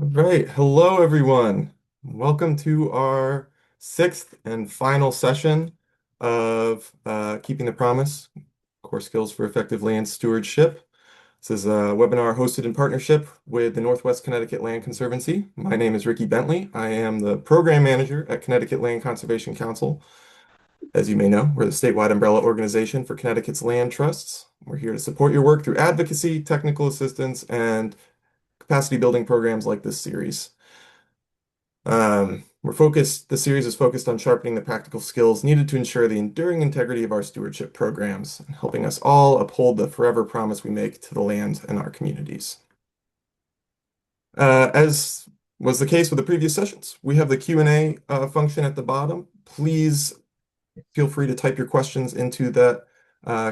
All right. Hello, everyone. Welcome to our sixth and final session of Keeping the Promise, Core Skills for Effective Land Stewardship. This is a webinar hosted in partnership with the Northwest Connecticut Land Conservancy. My name is Ricky Bentley. I am the program manager at Connecticut Land Conservation Council. As you may know, we're the statewide umbrella organization for Connecticut's land trusts. We're here to support your work through advocacy, technical assistance, and capacity building programs like this series. The series is focused on sharpening the practical skills needed to ensure the enduring integrity of our stewardship programs and helping us all uphold the forever promise we make to the land and our communities. As was the case with the previous sessions, we have the Q&A function at the bottom. Please feel free to type your questions into that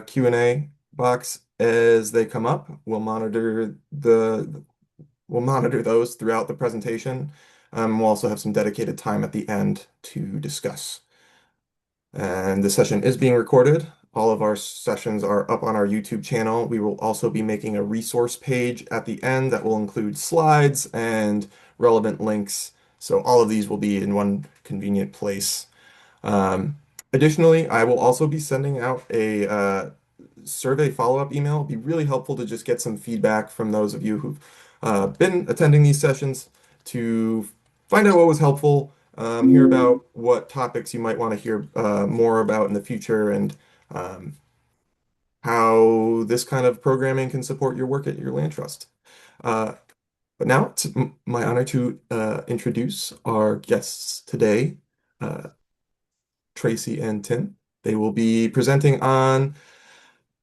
Q&A box as they come up. We'll monitor those throughout the presentation. We'll also have some dedicated time at the end to discuss. And the session is being recorded. All of our sessions are up on our YouTube channel. We will also be making a resource page at the end that will include slides and relevant links. So all of these will be in one convenient place. Additionally, I will also be sending out a survey follow-up email. It'd be really helpful to just get some feedback from those of you who've been attending these sessions to find out what was helpful, hear about what topics you might want to hear more about in the future, and how this kind of programming can support your work at your land trust. But now it's my honor to introduce our guests today, Tracy and Tim. They will be presenting on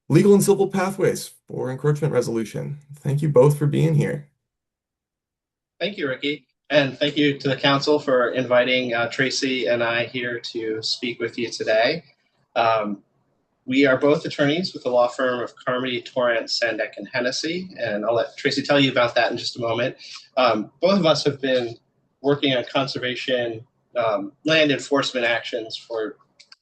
legal and civil pathways for encroachment resolution. Thank you both for being here. Thank you, Ricky. And thank you to the council for inviting Tracy and I here to speak with you today. We are both attorneys with the law firm of Carmody, Torrance, Sandeck, and Hennessy, and I'll let Tracy tell you about that in just a moment. Both of us have been working on conservation land enforcement actions for,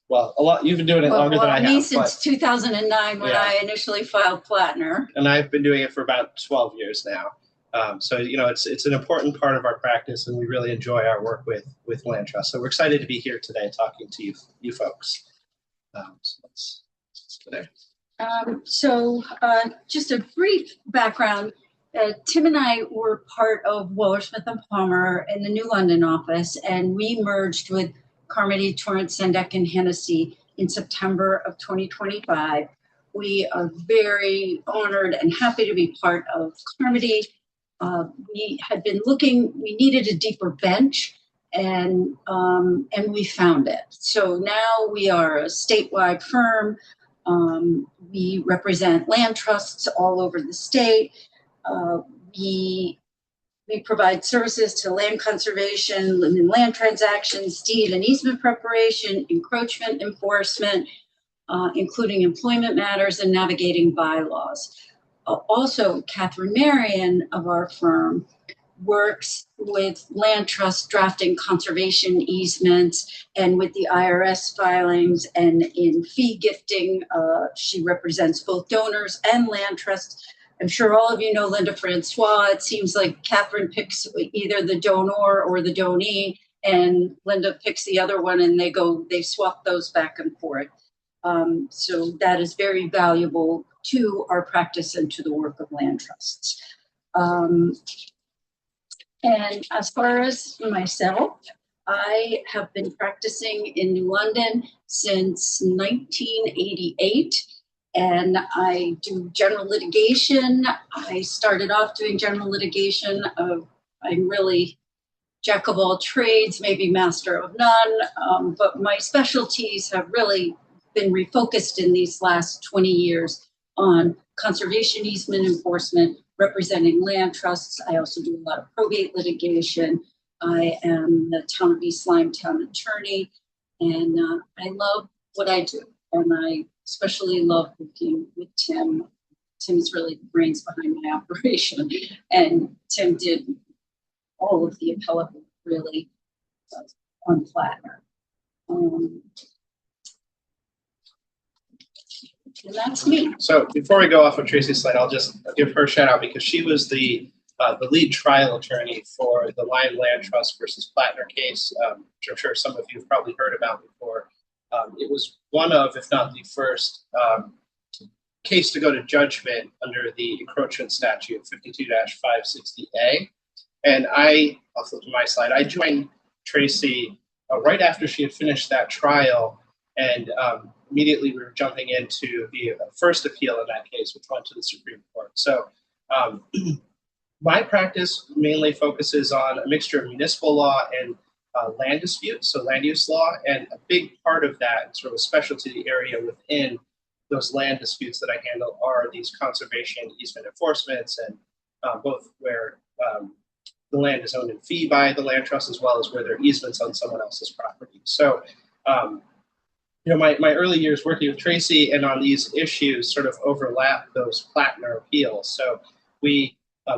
well, a lot. You've been doing it longer than I have. Me since 2009 when I initially filed Plattner. And I've been doing it for about 12 years now. So, you know, it's an important part of our practice, and we really enjoy our work with land trust. So we're excited to be here today talking to you folks. So let's go there. Just a brief background. Tim and I were part of Waller, Smith & Palmer in the New London office, and we merged with Carmody, Torrance, Sandeck, and Hennessy in September of 2025. We are very honored and happy to be part of Carmody. We had been looking, we needed a deeper bench, and we found it. So now we are a statewide firm. We represent land trusts all over the state. We provide services to land conservation, and land transactions, deed and easement preparation, encroachment enforcement, including employment matters and navigating bylaws. Also, Catherine Marion of our firm works with land trust drafting conservation easements and with the IRS filings, and in fee gifting. She represents both donors and land trusts. I'm sure all of you know Linda Francois. It seems like Catherine picks either the donor or the donee, and Linda picks the other one, and they swap those back and forth. So that is very valuable to our practice and to the work of land trusts. And as far as myself, I have been practicing in New London since 1988, and I do general litigation. I started off doing general litigation. I'm really jack of all trades, maybe master of none, but my specialties have really been refocused in these last 20 years on conservation easement enforcement, representing land trusts. I also do a lot of probate litigation. I am the town of East Lyme town attorney, and I love what I do. And I especially love working with Tim. Tim's really the brains behind my operation. And Tim did all of the appellate work really on Plattner. And that's me. So before we go off of Tracy's slide, I'll just give her a shout out because she was the the lead trial attorney for the Lime Land Trust versus Plattner case, which I'm sure some of you have probably heard about before. It was one of, if not the first, case to go to judgment under the encroachment statute 52-560A. And I'll flip to my slide. I joined Tracy right after she had finished that trial, and immediately we were jumping into the first appeal in that case, which went to the Supreme Court. So my practice mainly focuses on a mixture of municipal law and land disputes, so land use law, and a big part of that, sort of a specialty area within those land disputes that I handle, are these conservation easement enforcements, and both where the land is owned in fee by the land trust, as well as where there are easements on someone else's property. So, my early years working with Tracy and on these issues sort of overlap those Plattner appeals. So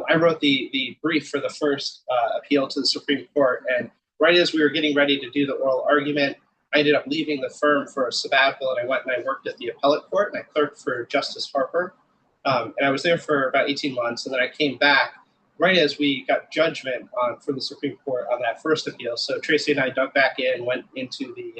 I wrote the brief for the first appeal to the Supreme Court, and right as we were getting ready to do the oral argument, I ended up leaving the firm for a sabbatical, and I went and I worked at the appellate court, and I clerked for Justice Harper. And I was there for about 18 months, and then I came back right as we got judgment from the Supreme Court on that first appeal. So Tracy and I dug back in, went into the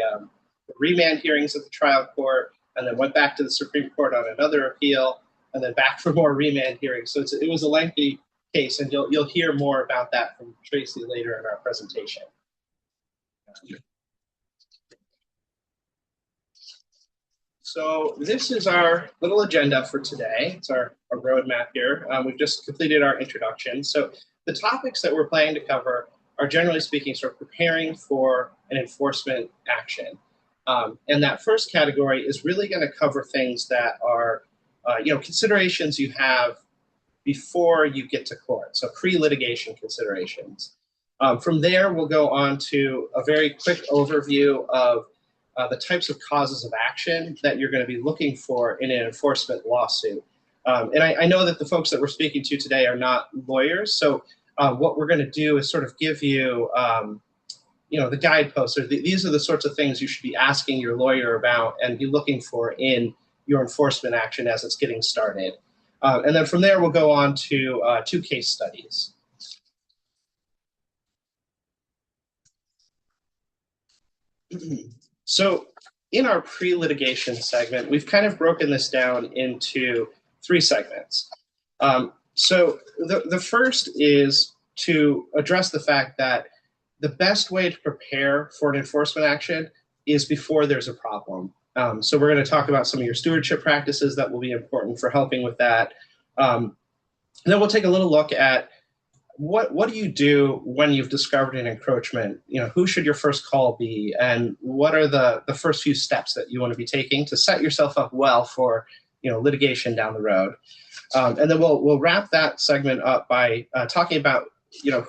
remand hearings at the trial court, and then went back to the Supreme Court on another appeal, and then back for more remand hearings. So it was a lengthy case, and you'll hear more about that from Tracy later in our presentation. So this is our little agenda for today. It's our roadmap here. We've just completed our introduction. So the topics that we're planning to cover are, generally speaking, sort of preparing for an enforcement action. And that first category is really going to cover things that are, considerations you have before you get to court. So pre-litigation considerations. From there, we'll go on to a very quick overview of the types of causes of action that you're going to be looking for in an enforcement lawsuit. And I know that the folks that we're speaking to today are not lawyers, so what we're going to do is sort of give you, the guideposts, or these are the sorts of things you should be asking your lawyer about and be looking for in your enforcement action as it's getting started. And then from there, we'll go on to 2 case studies. So in our pre-litigation segment, we've kind of broken this down into 3 segments. So the first is to address the fact that the best way to prepare for an enforcement action is before there's a problem. So we're going to talk about some of your stewardship practices that will be important for helping with that. Then we'll take a little look at what do you do when you've discovered an encroachment? Who should your first call be, and what are the first few steps that you want to be taking to set yourself up well for litigation down the road? And then we'll wrap that segment up by talking about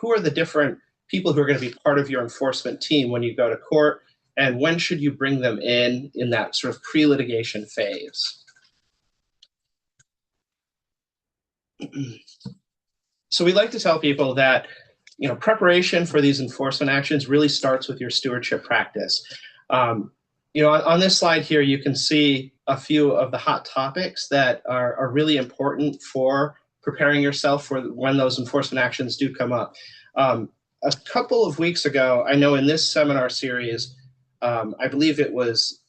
who are the different people who are going to be part of your enforcement team when you go to court, and when should you bring them in that sort of pre-litigation phase. So we like to tell people that preparation for these enforcement actions really starts with your stewardship practice. On this slide here, you can see a few of the hot topics that are really important for preparing yourself for when those enforcement actions do come up. A couple of weeks ago, I know in this seminar series, I believe it was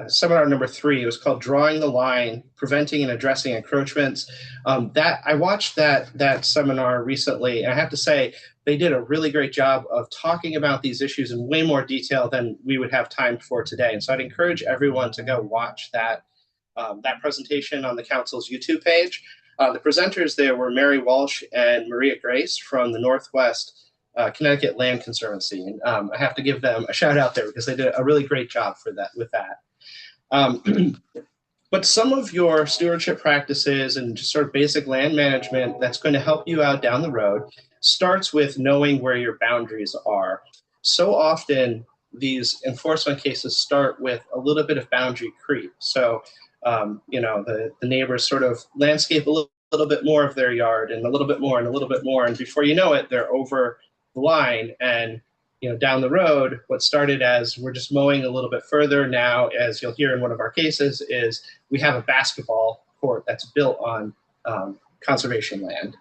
seminar number 3, it was called Drawing the Line, Preventing and Addressing Encroachments. I watched that seminar recently, and I have to say, they did a really great job of talking about these issues in way more detail than we would have time for today. And so I'd encourage everyone to go watch that presentation on the council's YouTube page. The presenters there were Mary Walsh and Maria Grace from the Northwest Connecticut Land Conservancy. And I have to give them a shout out there because they did a really great job with that. But some of your stewardship practices and just sort of basic land management that's going to help you out down the road starts with knowing where your boundaries are. So often these enforcement cases start with a little bit of boundary creep. So, the neighbors sort of landscape a little bit more of their yard, and a little bit more and a little bit more. And before you know it, they're over the line. And, down the road, what started as we're just mowing a little bit further now, as you'll hear in one of our cases, is we have a basketball court that's built on conservation land.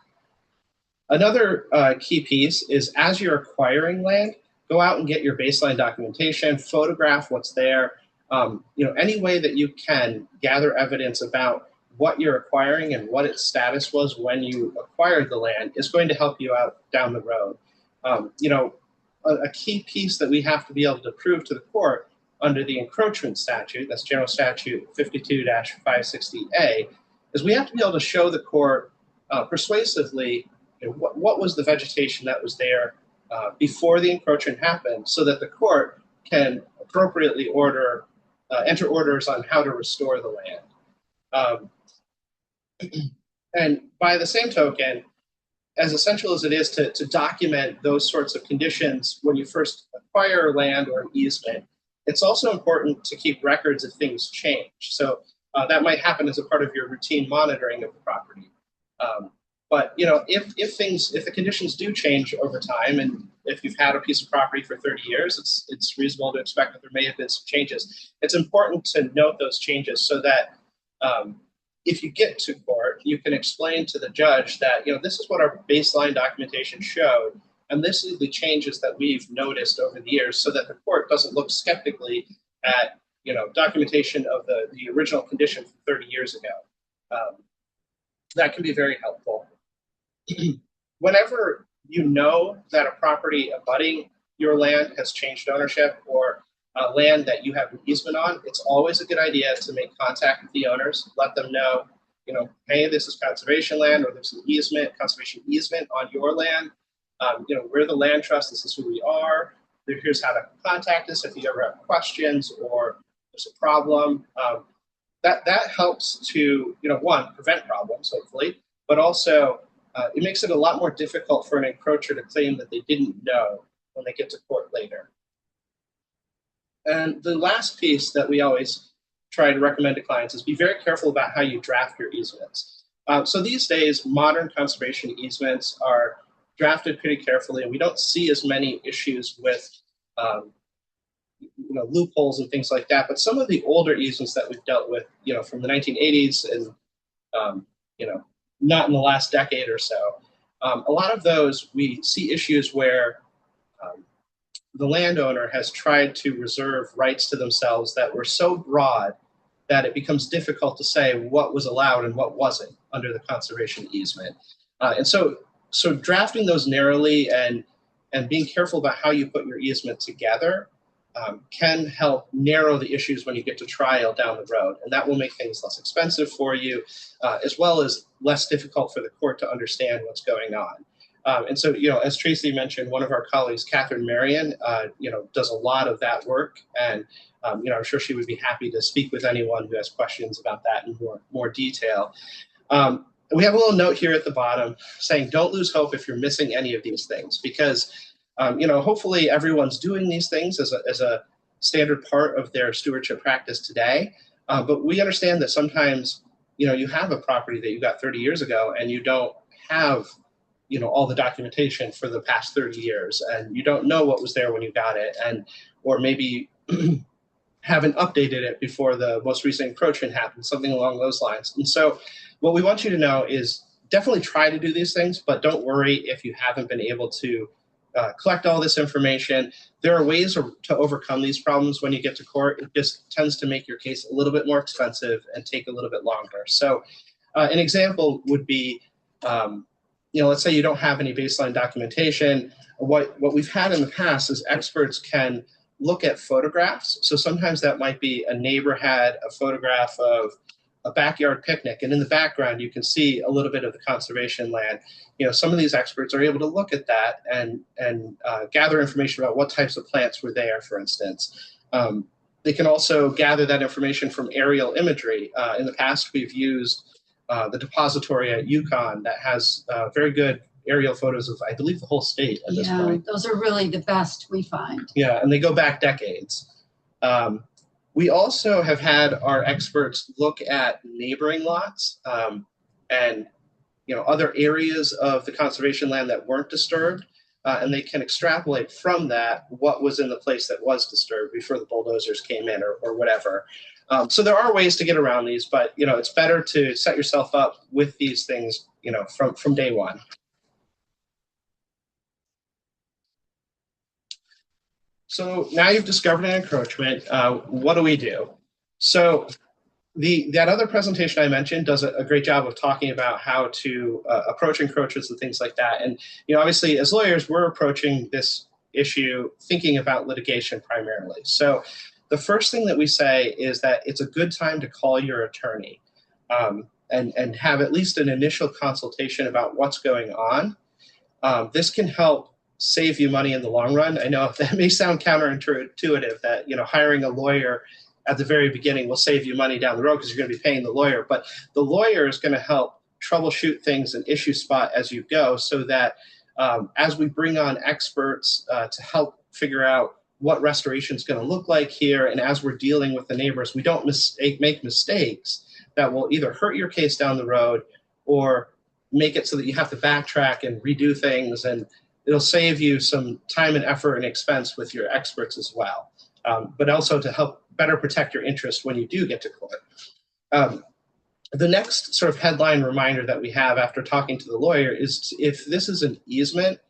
Another key piece is as you're acquiring land, go out and get your baseline documentation, photograph what's there. Any way that you can gather evidence about what you're acquiring and what its status was when you acquired the land is going to help you out down the road. A key piece that we have to be able to prove to the court under the encroachment statute, that's General Statute 52-560A, is we have to be able to show the court persuasively what was the vegetation that was there before the encroachment happened, so that the court can appropriately enter orders on how to restore the land. And by the same token, as essential as it is to document those sorts of conditions when you first acquire land or an easement, it's also important to keep records if things change. So that might happen as a part of your routine monitoring of the property. But if the conditions do change over time, and if you've had a piece of property for 30 years, it's reasonable to expect that there may have been some changes. It's important to note those changes so that if you get to court, you can explain to the judge that this is what our baseline documentation showed, and this is the changes that we've noticed over the years, so that the court doesn't look skeptically at documentation of the original condition from 30 years ago. That can be very helpful. Whenever you know that a property abutting your land has changed ownership, or land that you have an easement on, it's always a good idea to make contact with the owners, let them know, hey, this is conservation land, or there's an easement, conservation easement on your land. We're the land trust, this is who we are. Here's how to contact us if you ever have questions or there's a problem. That helps to, one, prevent problems, hopefully, but also it makes it a lot more difficult for an encroacher to claim that they didn't know when they get to court later. And the last piece that we always try to recommend to clients is be very careful about how you draft your easements. So these days, modern conservation easements are drafted pretty carefully, and we don't see as many issues with loopholes and things like that. But some of the older easements that we've dealt with, from the 1980s and not in the last decade or so, a lot of those we see issues where the landowner has tried to reserve rights to themselves that were so broad that it becomes difficult to say what was allowed and what wasn't under the conservation easement. And so drafting those narrowly and being careful about how you put your easement together can help narrow the issues when you get to trial down the road. And that will make things less expensive for you, as well as less difficult for the court to understand what's going on. And so, as Tracy mentioned, one of our colleagues, Catherine Marion, does a lot of that work. And, I'm sure she would be happy to speak with anyone who has questions about that in more detail. We have a little note here at the bottom saying, don't lose hope if you're missing any of these things, because, hopefully everyone's doing these things as a standard part of their stewardship practice today. But we understand that sometimes, you have a property that you got 30 years ago and you don't have all the documentation for the past 30 years, and you don't know what was there when you got it, or maybe haven't updated it before the most recent encroachment happened, something along those lines. And so what we want you to know is definitely try to do these things, but don't worry if you haven't been able to collect all this information. There are ways to overcome these problems when you get to court. It just tends to make your case a little bit more expensive and take a little bit longer. So an example would be, let's say you don't have any baseline documentation. What we've had in the past is experts can look at photographs. So sometimes that might be a neighbor had a photograph of a backyard picnic, and in the background you can see a little bit of the conservation land. Some of these experts are able to look at that and gather information about what types of plants were there, for instance. They can also gather that information from aerial imagery. In the past, we've used the depository at UConn that has very good aerial photos of, I believe, the whole state at this point. Those are really the best we find. Yeah, and they go back decades. We also have had our experts look at neighboring lots and other areas of the conservation land that weren't disturbed, and they can extrapolate from that what was in the place that was disturbed before the bulldozers came in or whatever. So there are ways to get around these, but it's better to set yourself up with these things from day one. So now you've discovered an encroachment. What do we do? So that other presentation I mentioned does a great job of talking about how to approach encroachments and things like that. And obviously, as lawyers, we're approaching this issue thinking about litigation primarily. So the first thing that we say is that it's a good time to call your attorney and have at least an initial consultation about what's going on. This can help save you money in the long run. I know that may sound counterintuitive that hiring a lawyer at the very beginning will save you money down the road because you're going to be paying the lawyer, but the lawyer is going to help troubleshoot things and issue spot as you go, so that as we bring on experts to help figure out what restoration is going to look like here, and as we're dealing with the neighbors, we don't make mistakes that will either hurt your case down the road or make it so that you have to backtrack and redo things, and it'll save you some time and effort and expense with your experts as well, but also to help better protect your interest when you do get to court. The next sort of headline reminder that we have after talking to the lawyer is if this is an easement,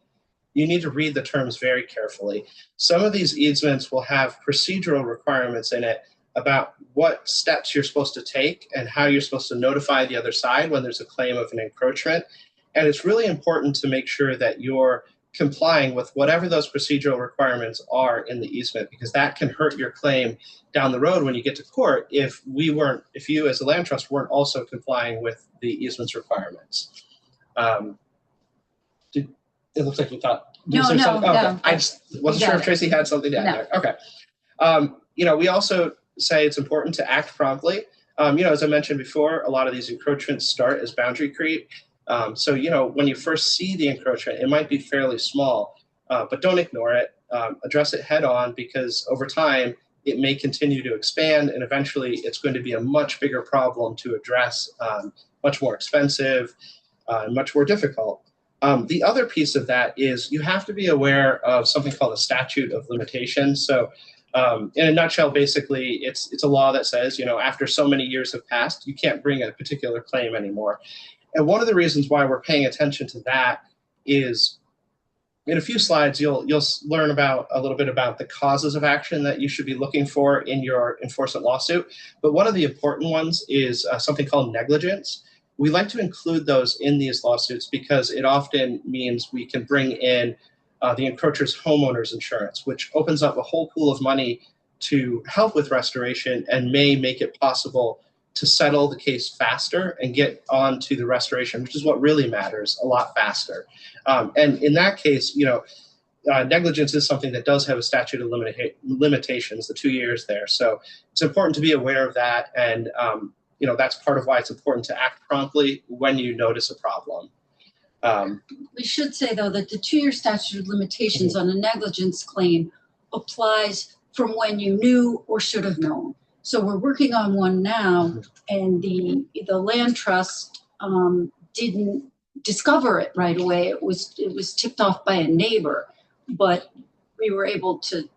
you need to read the terms very carefully. Some of these easements will have procedural requirements in it about what steps you're supposed to take and how you're supposed to notify the other side when there's a claim of an encroachment. And it's really important to make sure that you're complying with whatever those procedural requirements are in the easement, because that can hurt your claim down the road when you get to court if you as a land trust weren't also complying with the easement's requirements. It looks like you thought. No. Okay. I just wasn't sure if Tracy had something to add there. Okay. We also say it's important to act promptly. As I mentioned before, a lot of these encroachments start as boundary creep. So, when you first see the encroachment, it might be fairly small, but don't ignore it. Address it head on, because over time, it may continue to expand, and eventually it's going to be a much bigger problem to address, much more expensive, and much more difficult. The other piece of that is you have to be aware of something called a statute of limitations. So in a nutshell, basically, it's a law that says, after so many years have passed, you can't bring a particular claim anymore. And one of the reasons why we're paying attention to that is in a few slides, you'll learn a little bit about the causes of action that you should be looking for in your enforcement lawsuit. But one of the important ones is something called negligence. We like to include those in these lawsuits because it often means we can bring in the encroacher's homeowner's insurance, which opens up a whole pool of money to help with restoration and may make it possible to settle the case faster and get on to the restoration, which is what really matters, a lot faster. And in that case, negligence is something that does have a statute of limitations, the 2 years there. So it's important to be aware of that. And, that's part of why it's important to act promptly when you notice a problem. We should say, though, that the 2-year statute of limitations on a negligence claim applies from when you knew or should have known. So we're working on one now, and the land trust didn't discover it right away. It was tipped off by a neighbor, but we were able to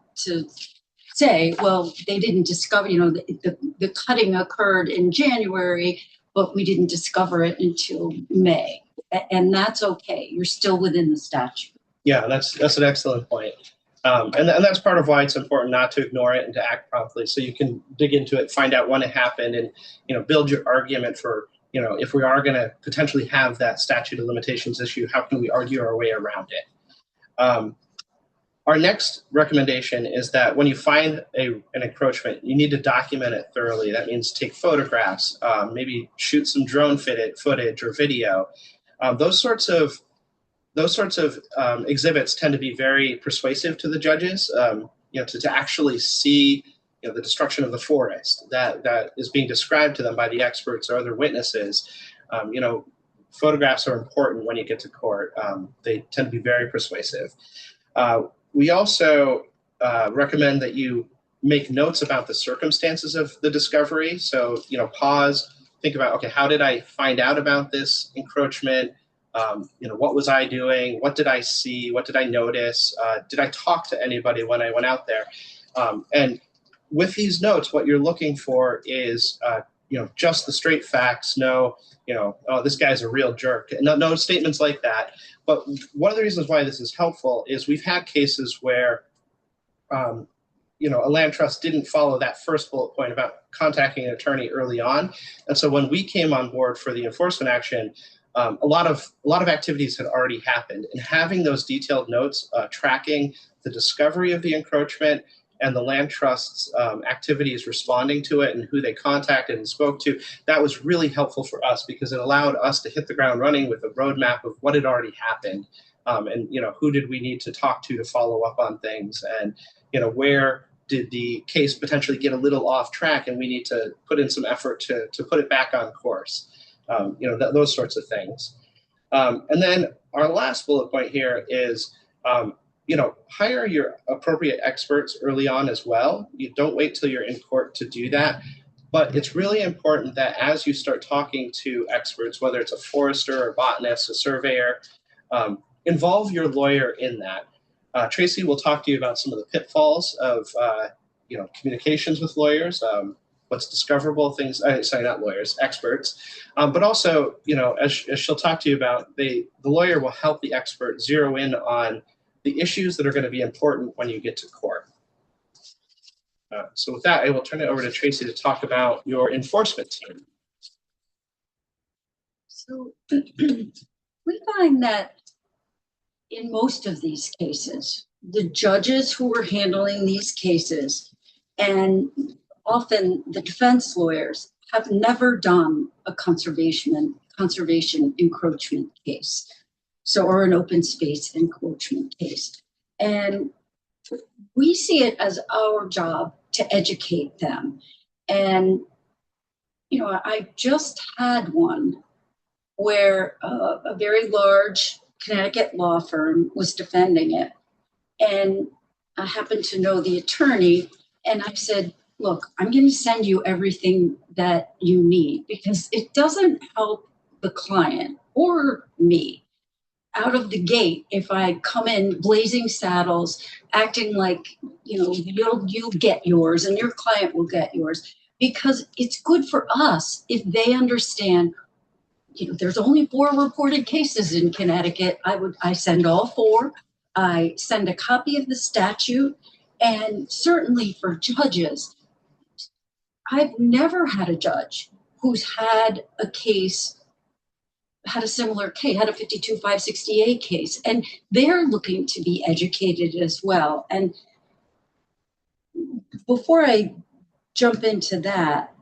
say, well, they didn't discover. The cutting occurred in January, but we didn't discover it until May, and that's okay. You're still within the statute. Yeah, that's an excellent point. And that's part of why it's important not to ignore it and to act promptly, so you can dig into it, find out when it happened, and build your argument for, if we are going to potentially have that statute of limitations issue, how can we argue our way around it? Our next recommendation is that when you find an encroachment, you need to document it thoroughly. That means take photographs, maybe shoot some drone footage or video. Those sorts of exhibits tend to be very persuasive to the judges, to actually see the destruction of the forest that is being described to them by the experts or other witnesses. Photographs are important when you get to court. They tend to be very persuasive. We also recommend that you make notes about the circumstances of the discovery. So, pause, think about, okay, how did I find out about this encroachment? What was I doing? What did I see? What did I notice? Did I talk to anybody when I went out there? And with these notes, what you're looking for is, just the straight facts. No, oh, this guy's a real jerk. No statements like that. But one of the reasons why this is helpful is we've had cases where a land trust didn't follow that first bullet point about contacting an attorney early on. And so when we came on board for the enforcement action, a lot of activities had already happened, and having those detailed notes tracking the discovery of the encroachment and the land trust's activities responding to it and who they contacted and spoke to, that was really helpful for us because it allowed us to hit the ground running with a roadmap of what had already happened, and who did we need to talk to follow up on things, and where did the case potentially get a little off track and we need to put in some effort to put it back on course. Those sorts of things. And then our last bullet point here is, hire your appropriate experts early on as well. You don't wait till you're in court to do that. But it's really important that as you start talking to experts, whether it's a forester, a botanist, a surveyor, involve your lawyer in that. Tracy will talk to you about some of the pitfalls of, communications with lawyers, what's discoverable, things, not lawyers, experts. But also, as she'll talk to you about, the lawyer will help the expert zero in on the issues that are going to be important when you get to court. So with that, I will turn it over to Tracy to talk about your enforcement team. So we find that in most of these cases, the judges who are handling these cases and often the defense lawyers have never done a conservation encroachment case, or an open space encroachment case. And we see it as our job to educate them. And, I just had one where a very large Connecticut law firm was defending it. And I happened to know the attorney, and I said, look, I'm going to send you everything that you need because it doesn't help the client or me out of the gate if I come in blazing saddles, acting like, you'll get yours and your client will get yours, because it's good for us if they understand, there's only 4 reported cases in Connecticut. I send all 4. I send a copy of the statute, and certainly for judges, I've never had a judge who's had a similar case, had a 52-568 case, and they're looking to be educated as well. And before I jump into that,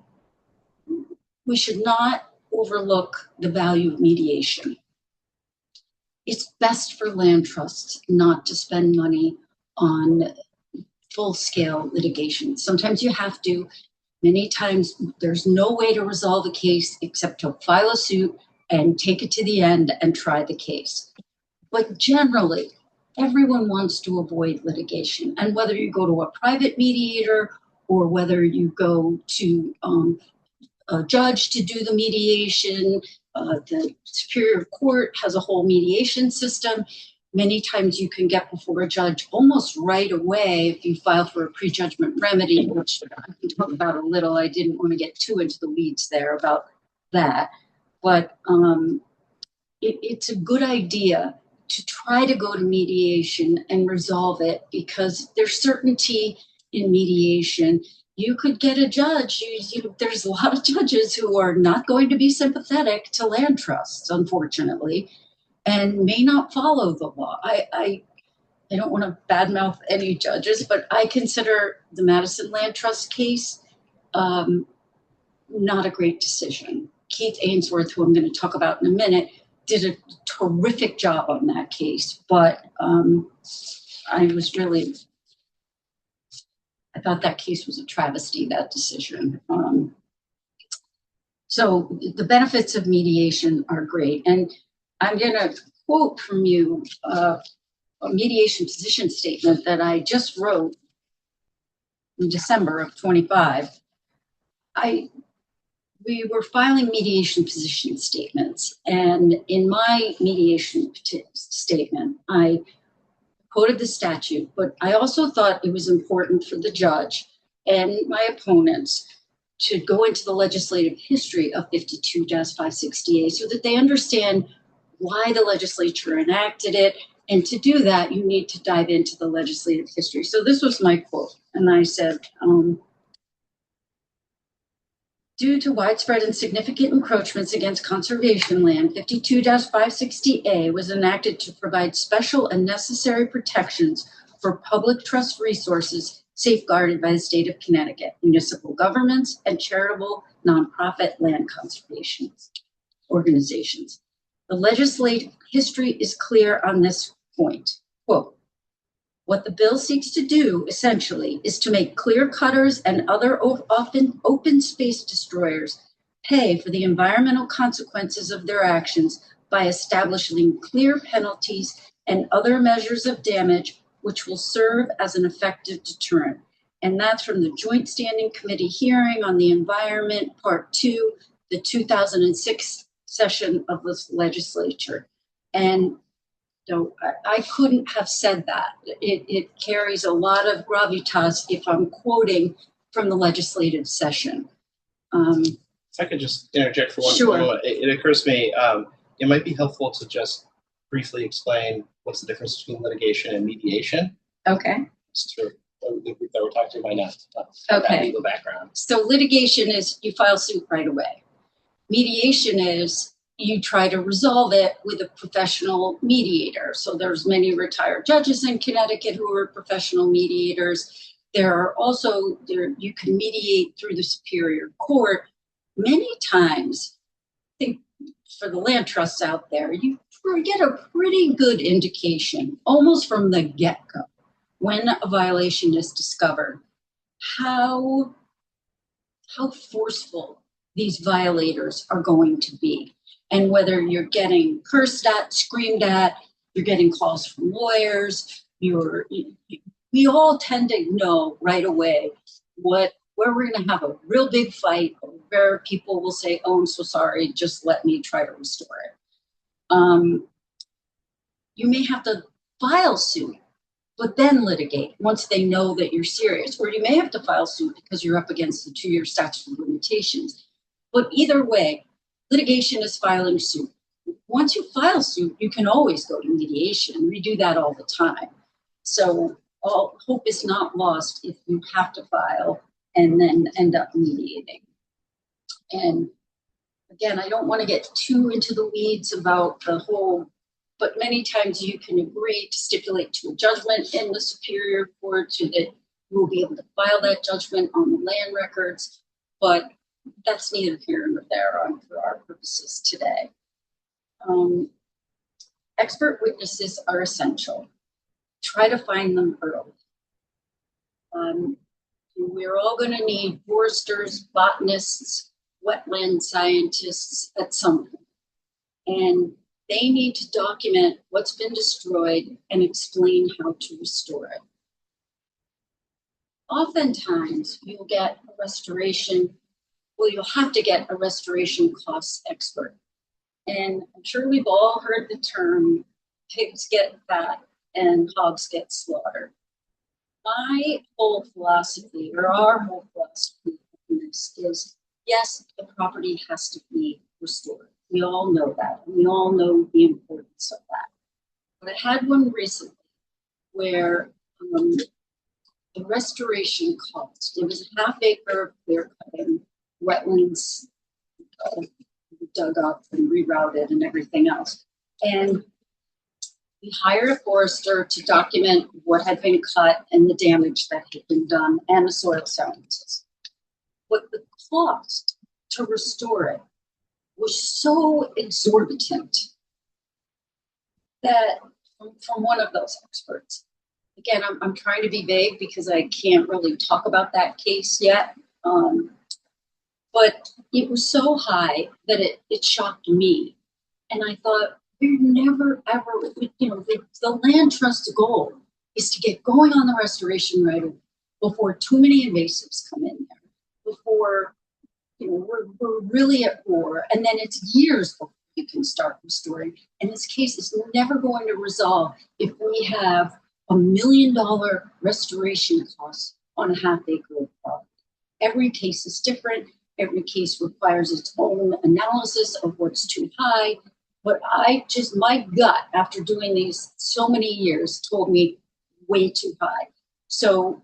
we should not overlook the value of mediation. It's best for land trusts not to spend money on full-scale litigation. Sometimes you have to. Many times there's no way to resolve a case except to file a suit and take it to the end and try the case. But generally, everyone wants to avoid litigation. And whether you go to a private mediator or whether you go to a judge to do the mediation, the Superior Court has a whole mediation system. Many times you can get before a judge almost right away if you file for a prejudgment remedy, which I can talk about a little. I didn't want to get too into the weeds there about that. But it's a good idea to try to go to mediation and resolve it because there's certainty in mediation. You could get a judge. There's a lot of judges who are not going to be sympathetic to land trusts, unfortunately, and may not follow the law. I don't want to badmouth any judges, but I consider the Madison Land Trust case not a great decision. Keith Ainsworth, who I'm going to talk about in a minute, did a terrific job on that case, but I thought that case was a travesty, that decision. So the benefits of mediation are great. And I'm going to quote from you a mediation position statement that I just wrote in December of 25. We were filing mediation position statements. And in my mediation statement, I quoted the statute, but I also thought it was important for the judge and my opponents to go into the legislative history of 52-568 so that they understand why the legislature enacted it And to do that, you need to dive into the legislative history. So this was my quote. And I said, due to widespread and significant encroachments against conservation land, 52-560A was enacted to provide special and necessary protections for public trust resources safeguarded by the state of Connecticut, municipal governments, and charitable nonprofit land conservation organizations. The legislative history is clear on this point. Quote, what the bill seeks to do, essentially, is to make clear cutters and other often open space destroyers pay for the environmental consequences of their actions by establishing clear penalties and other measures of damage which will serve as an effective deterrent. And that's from the Joint Standing Committee hearing on the environment, part 2, the 2006 session of this legislature. And so I couldn't have said that. It carries a lot of gravitas if I'm quoting from the legislative session. If I could just interject for one moment, it occurs to me it might be helpful to just briefly explain what's the difference between litigation and mediation. Okay. It's true. The group that we're talking to by now. Okay. Legal background. So litigation is you file suit right away. Mediation is you try to resolve it with a professional mediator. So there's many retired judges in Connecticut who are professional mediators. There are also, you can mediate through the Superior Court. Many times, I think for the land trusts out there, you get a pretty good indication, almost from the get-go, when a violation is discovered, how forceful these violators are going to be. And whether you're getting cursed at, screamed at, you're getting calls from lawyers, we all tend to know right away where we're going to have a real big fight, where people will say, oh, I'm so sorry, just let me try to restore it. You may have to file suit, but then litigate once they know that you're serious. Or you may have to file suit because you're up against the 2-year statute of limitations. But either way, litigation is filing suit. Once you file suit, you can always go to mediation. We do that all the time. So all hope is not lost if you have to file and then end up mediating. And again, I don't want to get too into the weeds about the whole, but many times you can agree to stipulate to a judgment in the Superior Court so that you will be able to file that judgment on the land records. But that's neither here nor there for our purposes today. Expert witnesses are essential. Try to find them early. We're all going to need foresters, botanists, wetland scientists at some point. And they need to document what's been destroyed and explain how to restore it. Oftentimes, you'll get a restoration. Well, you'll have to get a restoration costs expert. And I'm sure we've all heard the term, pigs get fat and hogs get slaughtered. My whole philosophy, or our whole philosophy in this is, yes, the property has to be restored. We all know that. We all know the importance of that. But I had one recently where the restoration cost, it was a half-acre clear cutting, wetlands dug up and rerouted and everything else. And we hired a forester to document what had been cut and the damage that had been done, and a soil scientist. But the cost to restore it was so exorbitant that from one of those experts, again, I'm trying to be vague because I can't really talk about that case yet. But it was so high that it shocked me. And I thought, we're never, ever, the land trust's goal is to get going on the restoration right away before too many invasives come in there, before, we're really at war. And then it's years before you can start restoring. And this case is never going to resolve if we have $1 million restoration costs on a half-acre property. Every case is different. Every case requires its own analysis of what's too high. But my gut after doing these so many years told me way too high. So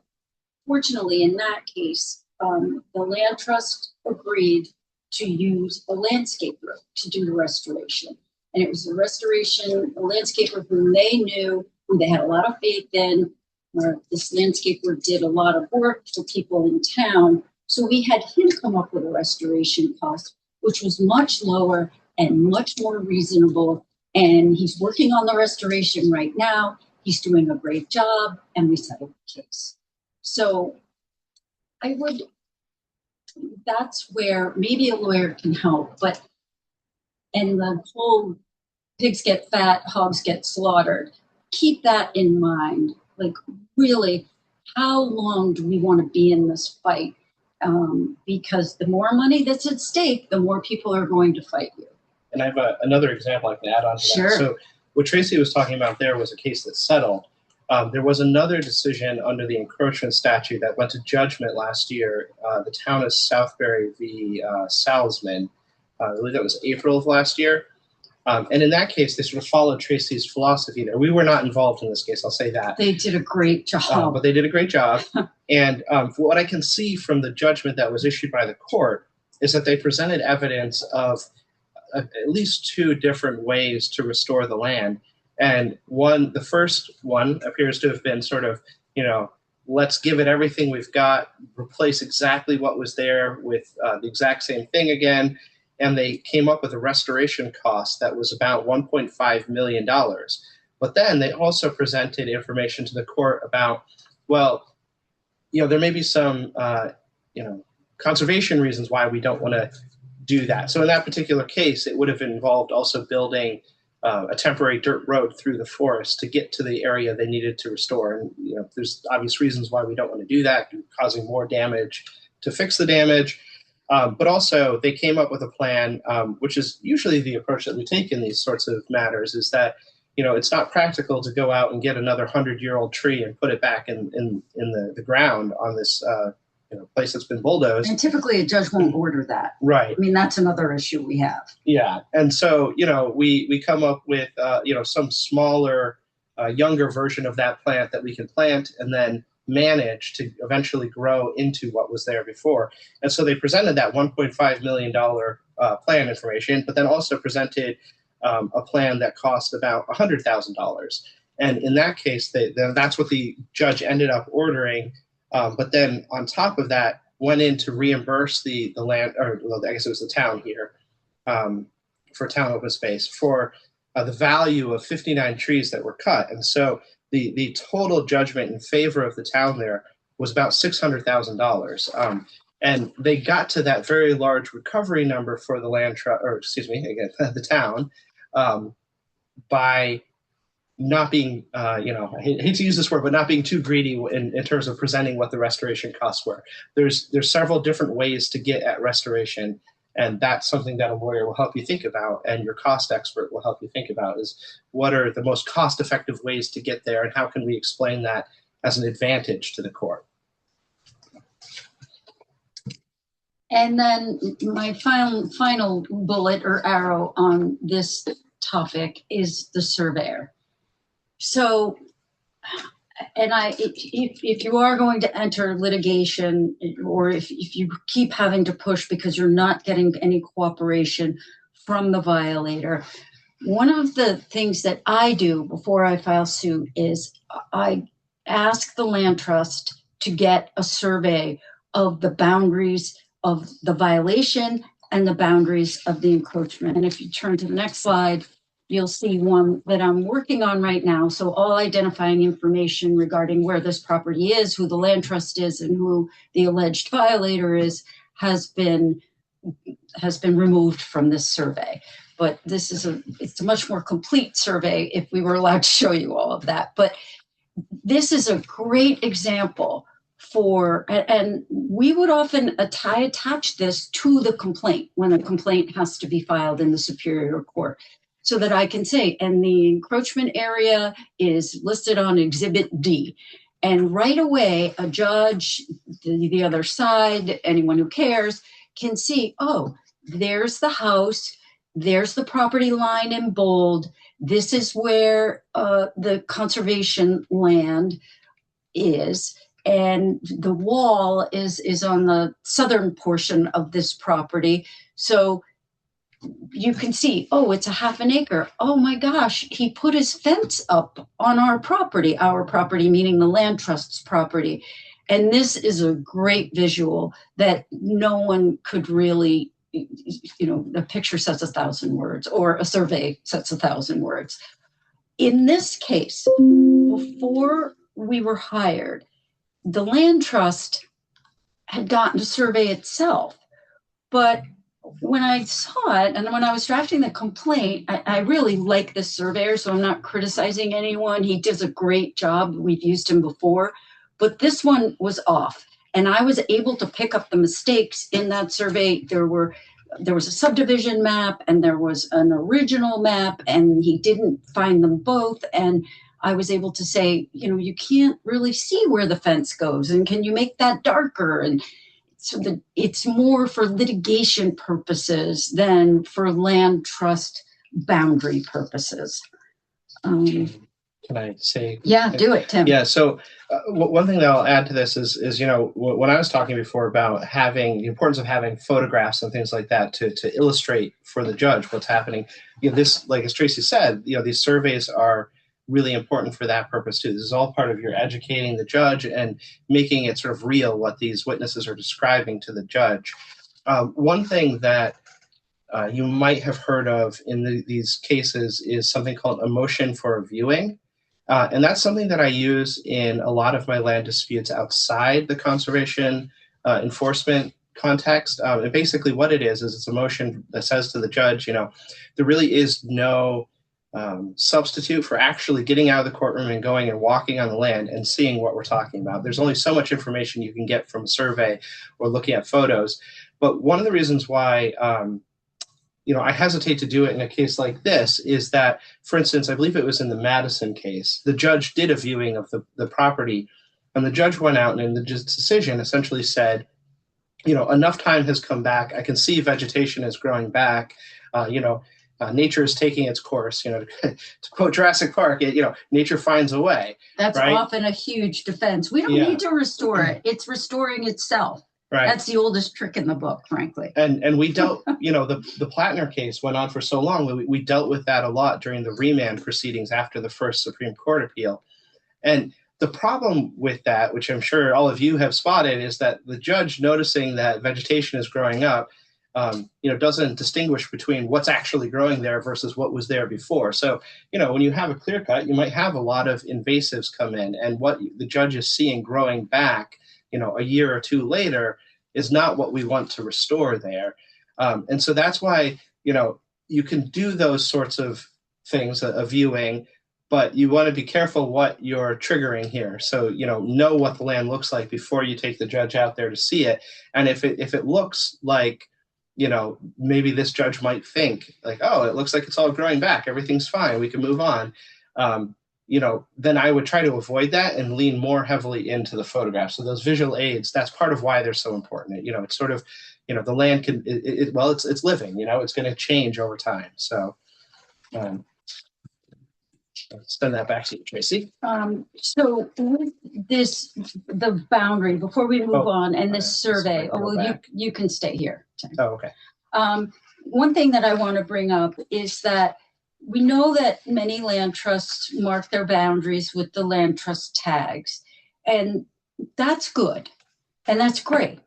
fortunately, in that case, the land trust agreed to use a landscaper to do the restoration. And it was a landscaper who they knew, who they had a lot of faith in, where this landscaper did a lot of work for people in town. So we had him come up with a restoration cost, which was much lower and much more reasonable. And he's working on the restoration right now. He's doing a great job, and we settled the case. So that's where maybe a lawyer can help, and the whole pigs get fat, hogs get slaughtered. Keep that in mind. Like, really, how long do we want to be in this fight? Because the more money that's at stake, the more people are going to fight you. And I have another example I can add on to Sure. that. So what Tracy was talking about there was a case that settled. There was another decision under the encroachment statute that went to judgment last year. The town of Southbury v. Salzman. I believe that was April of last year. And in that case, they sort of followed Tracy's philosophy there. We were not involved in this case, I'll say that. They did a great job. But they did a great job. And what I can see from the judgment that was issued by the court is that they presented evidence of at least two different ways to restore the land. And the first one appears to have been sort of, let's give it everything we've got, replace exactly what was there with the exact same thing again. And they came up with a restoration cost that was about $1.5 million. But then they also presented information to the court about, there may be some, conservation reasons why we don't want to do that. So in that particular case, it would have involved also building a temporary dirt road through the forest to get to the area they needed to restore. And there's obvious reasons why we don't want to do that, causing more damage to fix the damage. But also they came up with a plan, which is usually the approach that we take in these sorts of matters, is that it's not practical to go out and get another 100-year-old tree and put it back in the ground on this place that's been bulldozed. And typically a judge won't order that. Right. I mean, that's another issue we have. Yeah. And so, we come up with, some smaller, younger version of that plant that we can plant and then manage to eventually grow into what was there before. And so they presented that $1.5 million plan information, but then also presented a plan that cost about $100,000. And in that case, that's what the judge ended up ordering. But then on top of that, went in to reimburse the land, or I guess it was the town here, for town open space for the value of 59 trees that were cut. And so the total judgment in favor of the town there was about $600,000. And they got to that very large recovery number for the the town, by not being, I hate to use this word, but not being too greedy in terms of presenting what the restoration costs were. There's several different ways to get at restoration, and that's something that a lawyer will help you think about, and your cost expert will help you think about, is what are the most cost-effective ways to get there, and how can we explain that as an advantage to the court. And then my final bullet or arrow on this topic is the surveyor. So, and if you are going to enter litigation, or if you keep having to push because you're not getting any cooperation from the violator, one of the things that I do before I file suit is I ask the land trust to get a survey of the boundaries of the violation and the boundaries of the encroachment. And if you turn to the next slide, you'll see one that I'm working on right now. So all identifying information regarding where this property is, who the land trust is, and who the alleged violator is, has been removed from this survey. But this is it's a much more complete survey if we were allowed to show you all of that. But this is a great example and we would often attach this to the complaint when a complaint has to be filed in the Superior Court, so that I can say, and the encroachment area is listed on Exhibit D. And right away, a judge, the other side, anyone who cares, can see, oh, there's the house. there's the property line in bold. This is where the conservation land is. And the wall is on the southern portion of this property. So you can see, oh, it's a half an acre. Oh my gosh, he put his fence up on our property meaning the land trust's property. And this is a great visual that no one could really, a picture says 1,000 words or a survey says 1,000 words. In this case, before we were hired, the land trust had gotten to survey itself. But when I saw it and when I was drafting the complaint, I really like this surveyor, so I'm not criticizing anyone. He does a great job. We've used him before, but this one was off. And I was able to pick up the mistakes in that survey. There was a subdivision map and there was an original map, and he didn't find them both. And I was able to say, you can't really see where the fence goes, and can you make that darker? And so that it's more for litigation purposes than for land trust boundary purposes. Can I say? Yeah, do it, Tim. Yeah. So one thing that I'll add to this is when I was talking before about having the importance of having photographs and things like that to illustrate for the judge what's happening. This, like as Tracy said, these surveys are really important for that purpose too. This is all part of your educating the judge and making it sort of real what these witnesses are describing to the judge. One thing that you might have heard of in these cases is something called a motion for a viewing. And that's something that I use in a lot of my land disputes outside the conservation enforcement context. And basically what it is it's a motion that says to the judge, there really is no substitute for actually getting out of the courtroom and going and walking on the land and seeing what we're talking about. There's only so much information you can get from a survey or looking at photos. But one of the reasons why I hesitate to do it in a case like this is that, for instance, I believe it was in the Madison case, the judge did a viewing of the property, and the judge went out and in the decision essentially said, enough time has come back. I can see vegetation is growing back. Nature is taking its course. To quote Jurassic Park, nature finds a way. That's right? Often a huge defense. We don't need to restore it. It's restoring itself. Right. That's the oldest trick in the book, frankly. And we dealt, the Plattner case went on for so long. We dealt with that a lot during the remand proceedings after the first Supreme Court appeal. And the problem with that, which I'm sure all of you have spotted, is that the judge noticing that vegetation is growing up, doesn't distinguish between what's actually growing there versus what was there before. So, when you have a clear cut, you might have a lot of invasives come in, and what the judge is seeing growing back, a year or two later is not what we want to restore there. And so that's why, you can do those sorts of things, a viewing, but you want to be careful what you're triggering here. So, know what the land looks like before you take the judge out there to see it. And if it looks like, maybe this judge might think like, oh, it looks like it's all growing back, everything's fine, we can move on. Then I would try to avoid that and lean more heavily into the photographs. So those visual aids, that's part of why they're so important. It's sort of, the land can, it's living, it's going to change over time. So I'll send that back to you, Tracy. So with the boundary, before we move on, and this survey, you can stay here, Tim. Oh, okay. One thing that I want to bring up is that we know that many land trusts mark their boundaries with the land trust tags, and that's good, and that's great.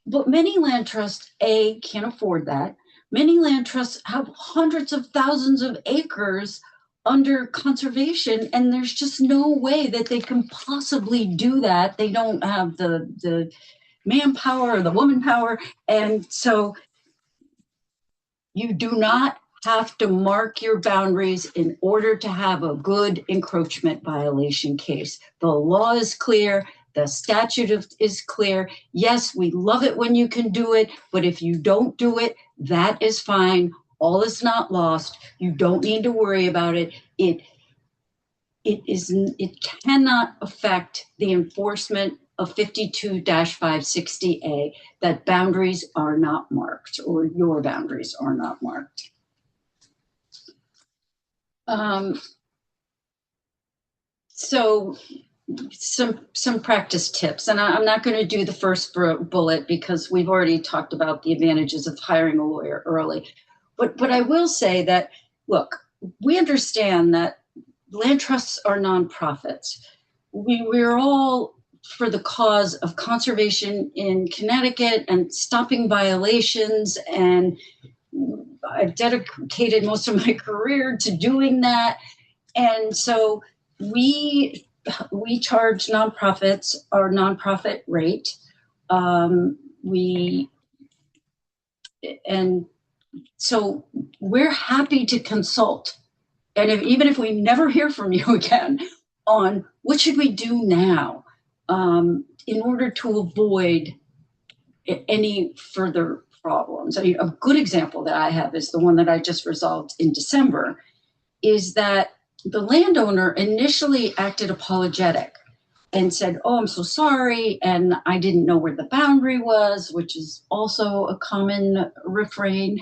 But many land trusts, can't afford that. Many land trusts have hundreds of thousands of acres under conservation, and there's just no way that they can possibly do that. They don't have the manpower or the woman power, and so you do not have to mark your boundaries in order to have a good encroachment violation case. The law is clear. The statute is clear. Yes, we love it when you can do it, but if you don't do it, that is fine. All is not lost. You don't need to worry about it. It cannot affect the enforcement of 52-560A that boundaries are not marked or your boundaries are not marked. Um, so some practice tips, and I'm not going to do the first bullet because we've already talked about the advantages of hiring a lawyer early. But I will say that, look, we understand that land trusts are nonprofits. We're all for the cause of conservation in Connecticut and stopping violations, and I've dedicated most of my career to doing that. And so we charge nonprofits our nonprofit rate. We and so we're happy to consult, and even if we never hear from you again, on what should we do now in order to avoid any further problems. I mean, a good example that I have is the one that I just resolved in December, is that the landowner initially acted apologetic and said, "Oh, I'm so sorry, and I didn't know where the boundary was," which is also a common refrain.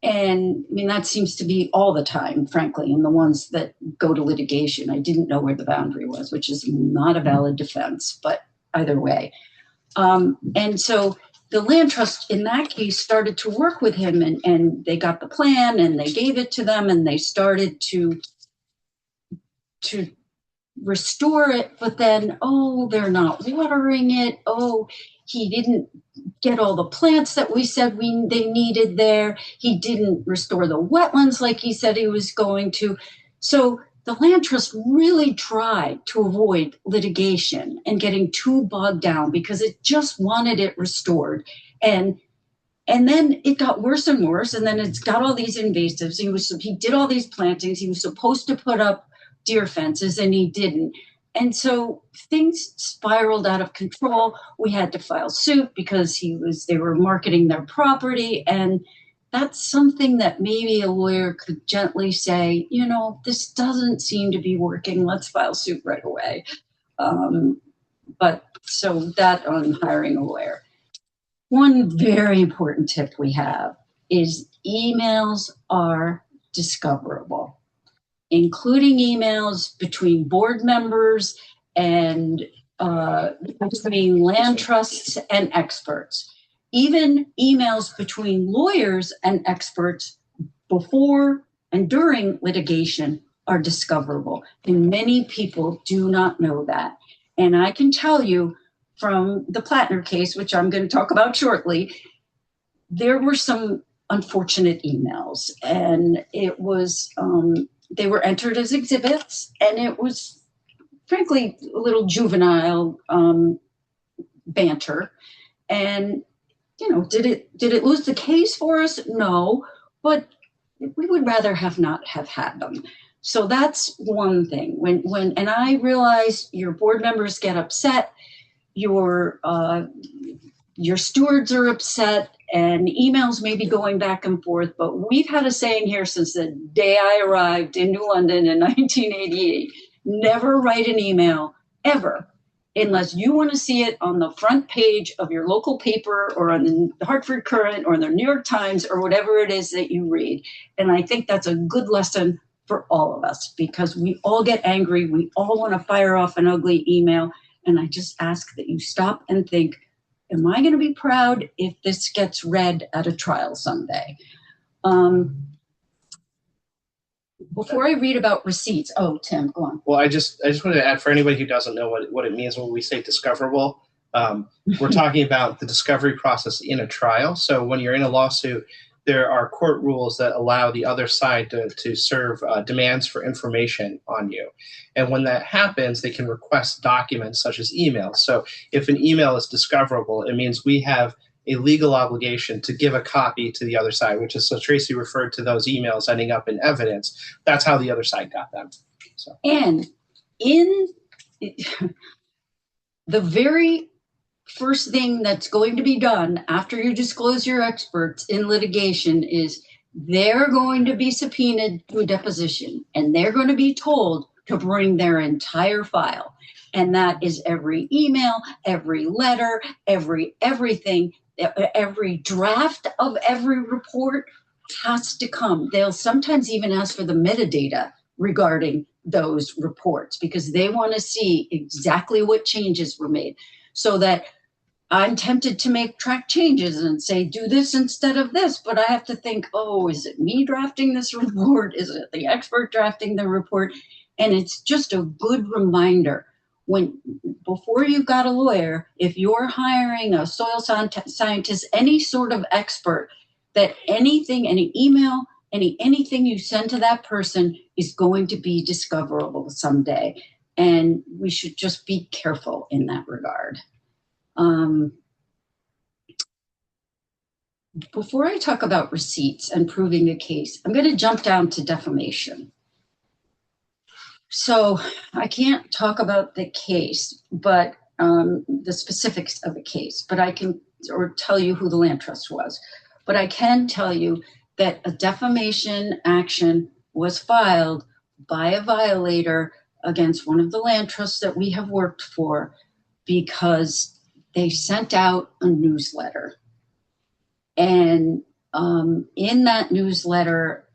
And I mean, that seems to be all the time, frankly, in the ones that go to litigation. I didn't know where the boundary was, which is not a valid defense, but either way. And so the land trust in that case started to work with him, and they got the plan and they gave it to them, and they started to restore it. But then, oh, they're not watering it. Oh, he didn't get all the plants that we said they needed there. He didn't restore the wetlands like he said he was going to. So the land trust really tried to avoid litigation and getting too bogged down because it just wanted it restored. And then it got worse and worse. And then it's got all these invasives. He did all these plantings. He was supposed to put up deer fences and he didn't. And so things spiraled out of control. We had to file suit because they were marketing their property. And that's something that maybe a lawyer could gently say, this doesn't seem to be working. Let's file suit right away. But so that on hiring a lawyer. One very important tip we have is emails are discoverable, including emails between board members and between land trusts and experts. Even emails between lawyers and experts before and during litigation are discoverable. And many people do not know that. And I can tell you from the Plattner case, which I'm going to talk about shortly, there were some unfortunate emails, and it was they were entered as exhibits, and it was frankly a little juvenile banter. And did it lose the case for us? No, but we would rather not have had them. So that's one thing. And I realize your board members get upset, your stewards are upset, and emails may be going back and forth, but we've had a saying here since the day I arrived in New London in 1988, never write an email, ever, unless you want to see it on the front page of your local paper or on the Hartford Courant or the New York Times or whatever it is that you read. And I think that's a good lesson for all of us, because we all get angry. We all want to fire off an ugly email. And I just ask that you stop and think, am I going to be proud if this gets read at a trial someday? Before I read about receipts, Tim, go on. Well, I just wanted to add, for anybody who doesn't know what it means when we say discoverable, we're talking about the discovery process in a trial. So when you're in a lawsuit, there are court rules that allow the other side to serve demands for information on you. And when that happens, they can request documents such as emails. So if an email is discoverable, it means we have a legal obligation to give a copy to the other side, which is, so Tracy referred to those emails ending up in evidence. That's how the other side got them. So. And in the very first thing that's going to be done after you disclose your experts in litigation is they're going to be subpoenaed to a deposition, and they're going to be told to bring their entire file. And that is every email, every letter, everything, every draft of every report has to come. They'll sometimes even ask for the metadata regarding those reports because they want to see exactly what changes were made, so that I'm tempted to make track changes and say, do this instead of this, but I have to think, oh, is it me drafting this report? Is it the expert drafting the report? And it's just a good reminder before you've got a lawyer, if you're hiring a soil scientist, any sort of expert, that anything, any email, anything you send to that person is going to be discoverable someday. And we should just be careful in that regard. Before I talk about receipts and proving a case, I'm going to jump down to defamation. So I can't talk about the case, but the specifics of the case, but I can, or tell you who the land trust was. But I can tell you that a defamation action was filed by a violator against one of the land trusts that we have worked for because they sent out a newsletter. And in that newsletter,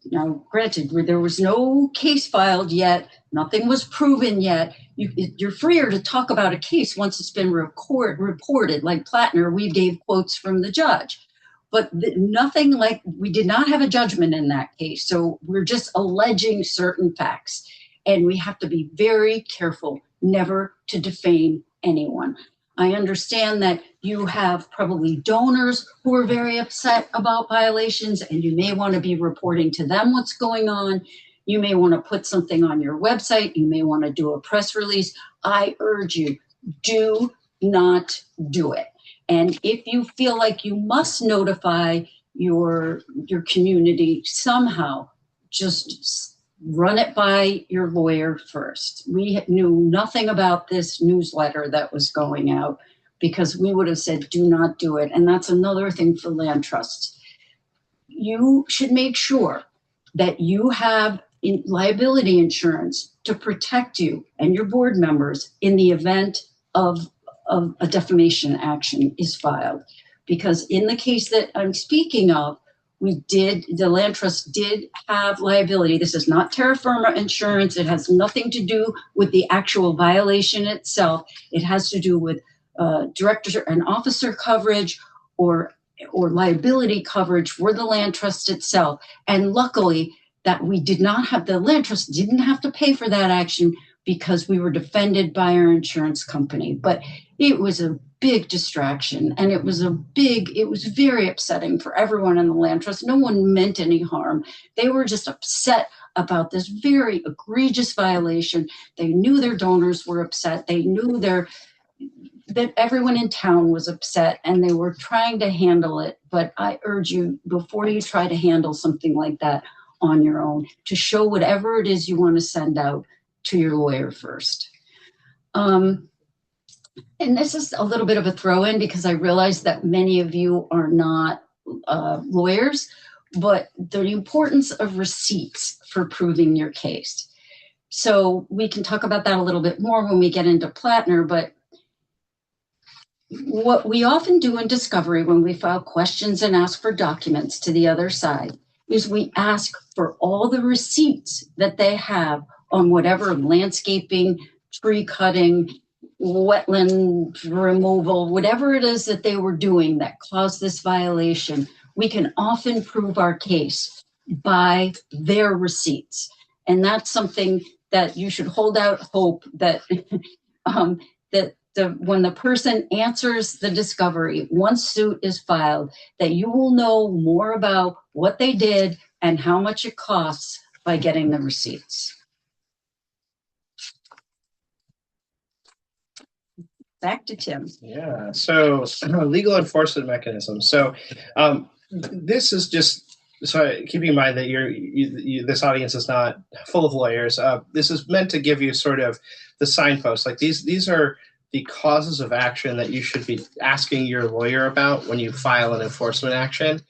now, granted, there was no case filed yet, nothing was proven yet. You're freer to talk about a case once it's been reported. Like Plattner, we gave quotes from the judge. But nothing like, we did not have a judgment in that case. So we're just alleging certain facts. And we have to be very careful never to defame anyone. I understand that you have probably donors who are very upset about violations, and you may want to be reporting to them what's going on. You may want to put something on your website. You may want to do a press release. I urge you, do not do it. And if you feel like you must notify your community somehow, just run it by your lawyer first. We knew nothing about this newsletter that was going out because we would have said, do not do it. And that's another thing for land trusts. You should make sure that you have liability insurance to protect you and your board members in the event of a defamation action is filed. Because in the case that I'm speaking of, the land trust did have liability. This is not terra firma insurance. It has nothing to do with the actual violation itself. It has to do with director and officer coverage or liability coverage for the land trust itself. And luckily that the land trust didn't have to pay for that action because we were defended by our insurance company. But it was a big distraction, and it was very upsetting for everyone in the land trust. No one meant any harm. They were just upset about this very egregious violation. They knew their donors were upset. They knew that everyone in town was upset, and they were trying to handle it. But I urge you, before you try to handle something like that on your own, to show whatever it is you want to send out to your lawyer first. And this is a little bit of a throw-in because I realize that many of you are not lawyers, but the importance of receipts for proving your case. So we can talk about that a little bit more when we get into Plattner, but what we often do in discovery when we file questions and ask for documents to the other side is we ask for all the receipts that they have on whatever landscaping, tree cutting, wetland removal, whatever it is that they were doing that caused this violation. We can often prove our case by their receipts. And that's something that you should hold out hope that when the person answers the discovery, once suit is filed, that you will know more about what they did and how much it costs by getting the receipts. Back to Tim. Yeah, so legal enforcement mechanisms. So this is just, so keeping in mind that this audience is not full of lawyers. This is meant to give you sort of the signposts. Like these are the causes of action that you should be asking your lawyer about when you file an enforcement action.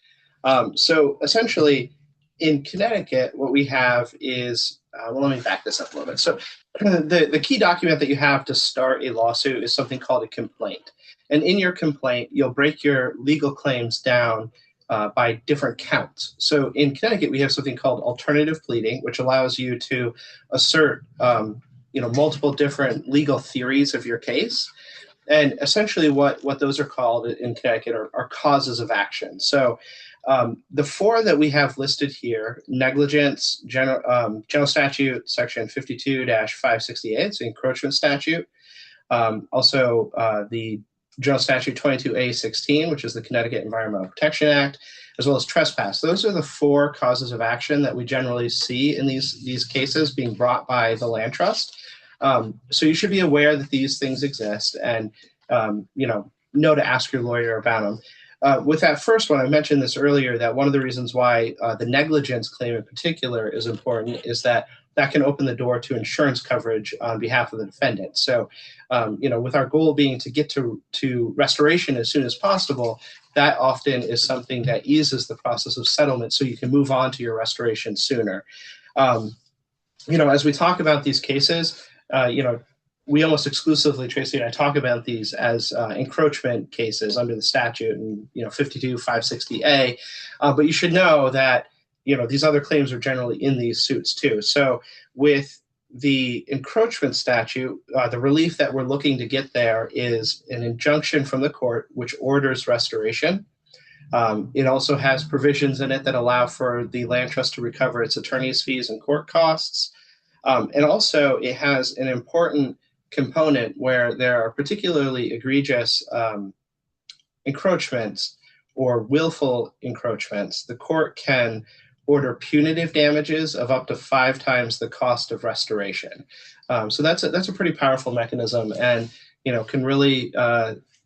So essentially, in Connecticut, what we have is, well, let me back this up a little bit. So the key document that you have to start a lawsuit is something called a complaint. And in your complaint, you'll break your legal claims down by different counts. So in Connecticut, we have something called alternative pleading, which allows you to assert multiple different legal theories of your case. And essentially what those are called in Connecticut are causes of action. So the four that we have listed here: negligence, general statute, section 52-568, it's the encroachment statute. Also, the General Statute 22A16, which is the Connecticut Environmental Protection Act, as well as trespass. Those are the four causes of action that we generally see in these cases being brought by the land trust. So you should be aware that these things exist, and know to ask your lawyer about them. With that first one, I mentioned this earlier, that one of the reasons why the negligence claim in particular is important is that can open the door to insurance coverage on behalf of the defendant. So, with our goal being to get to restoration as soon as possible, that often is something that eases the process of settlement so you can move on to your restoration sooner. As we talk about these cases, we almost exclusively, Tracy and I, talk about these as encroachment cases under the statute and 52-560A. But you should know that these other claims are generally in these suits too. So with the encroachment statute, the relief that we're looking to get there is an injunction from the court which orders restoration. It also has provisions in it that allow for the land trust to recover its attorney's fees and court costs. And also it has an important component where there are particularly egregious encroachments or willful encroachments. The court can order punitive damages of up to 5 times the cost of restoration. So that's a pretty powerful mechanism, and can really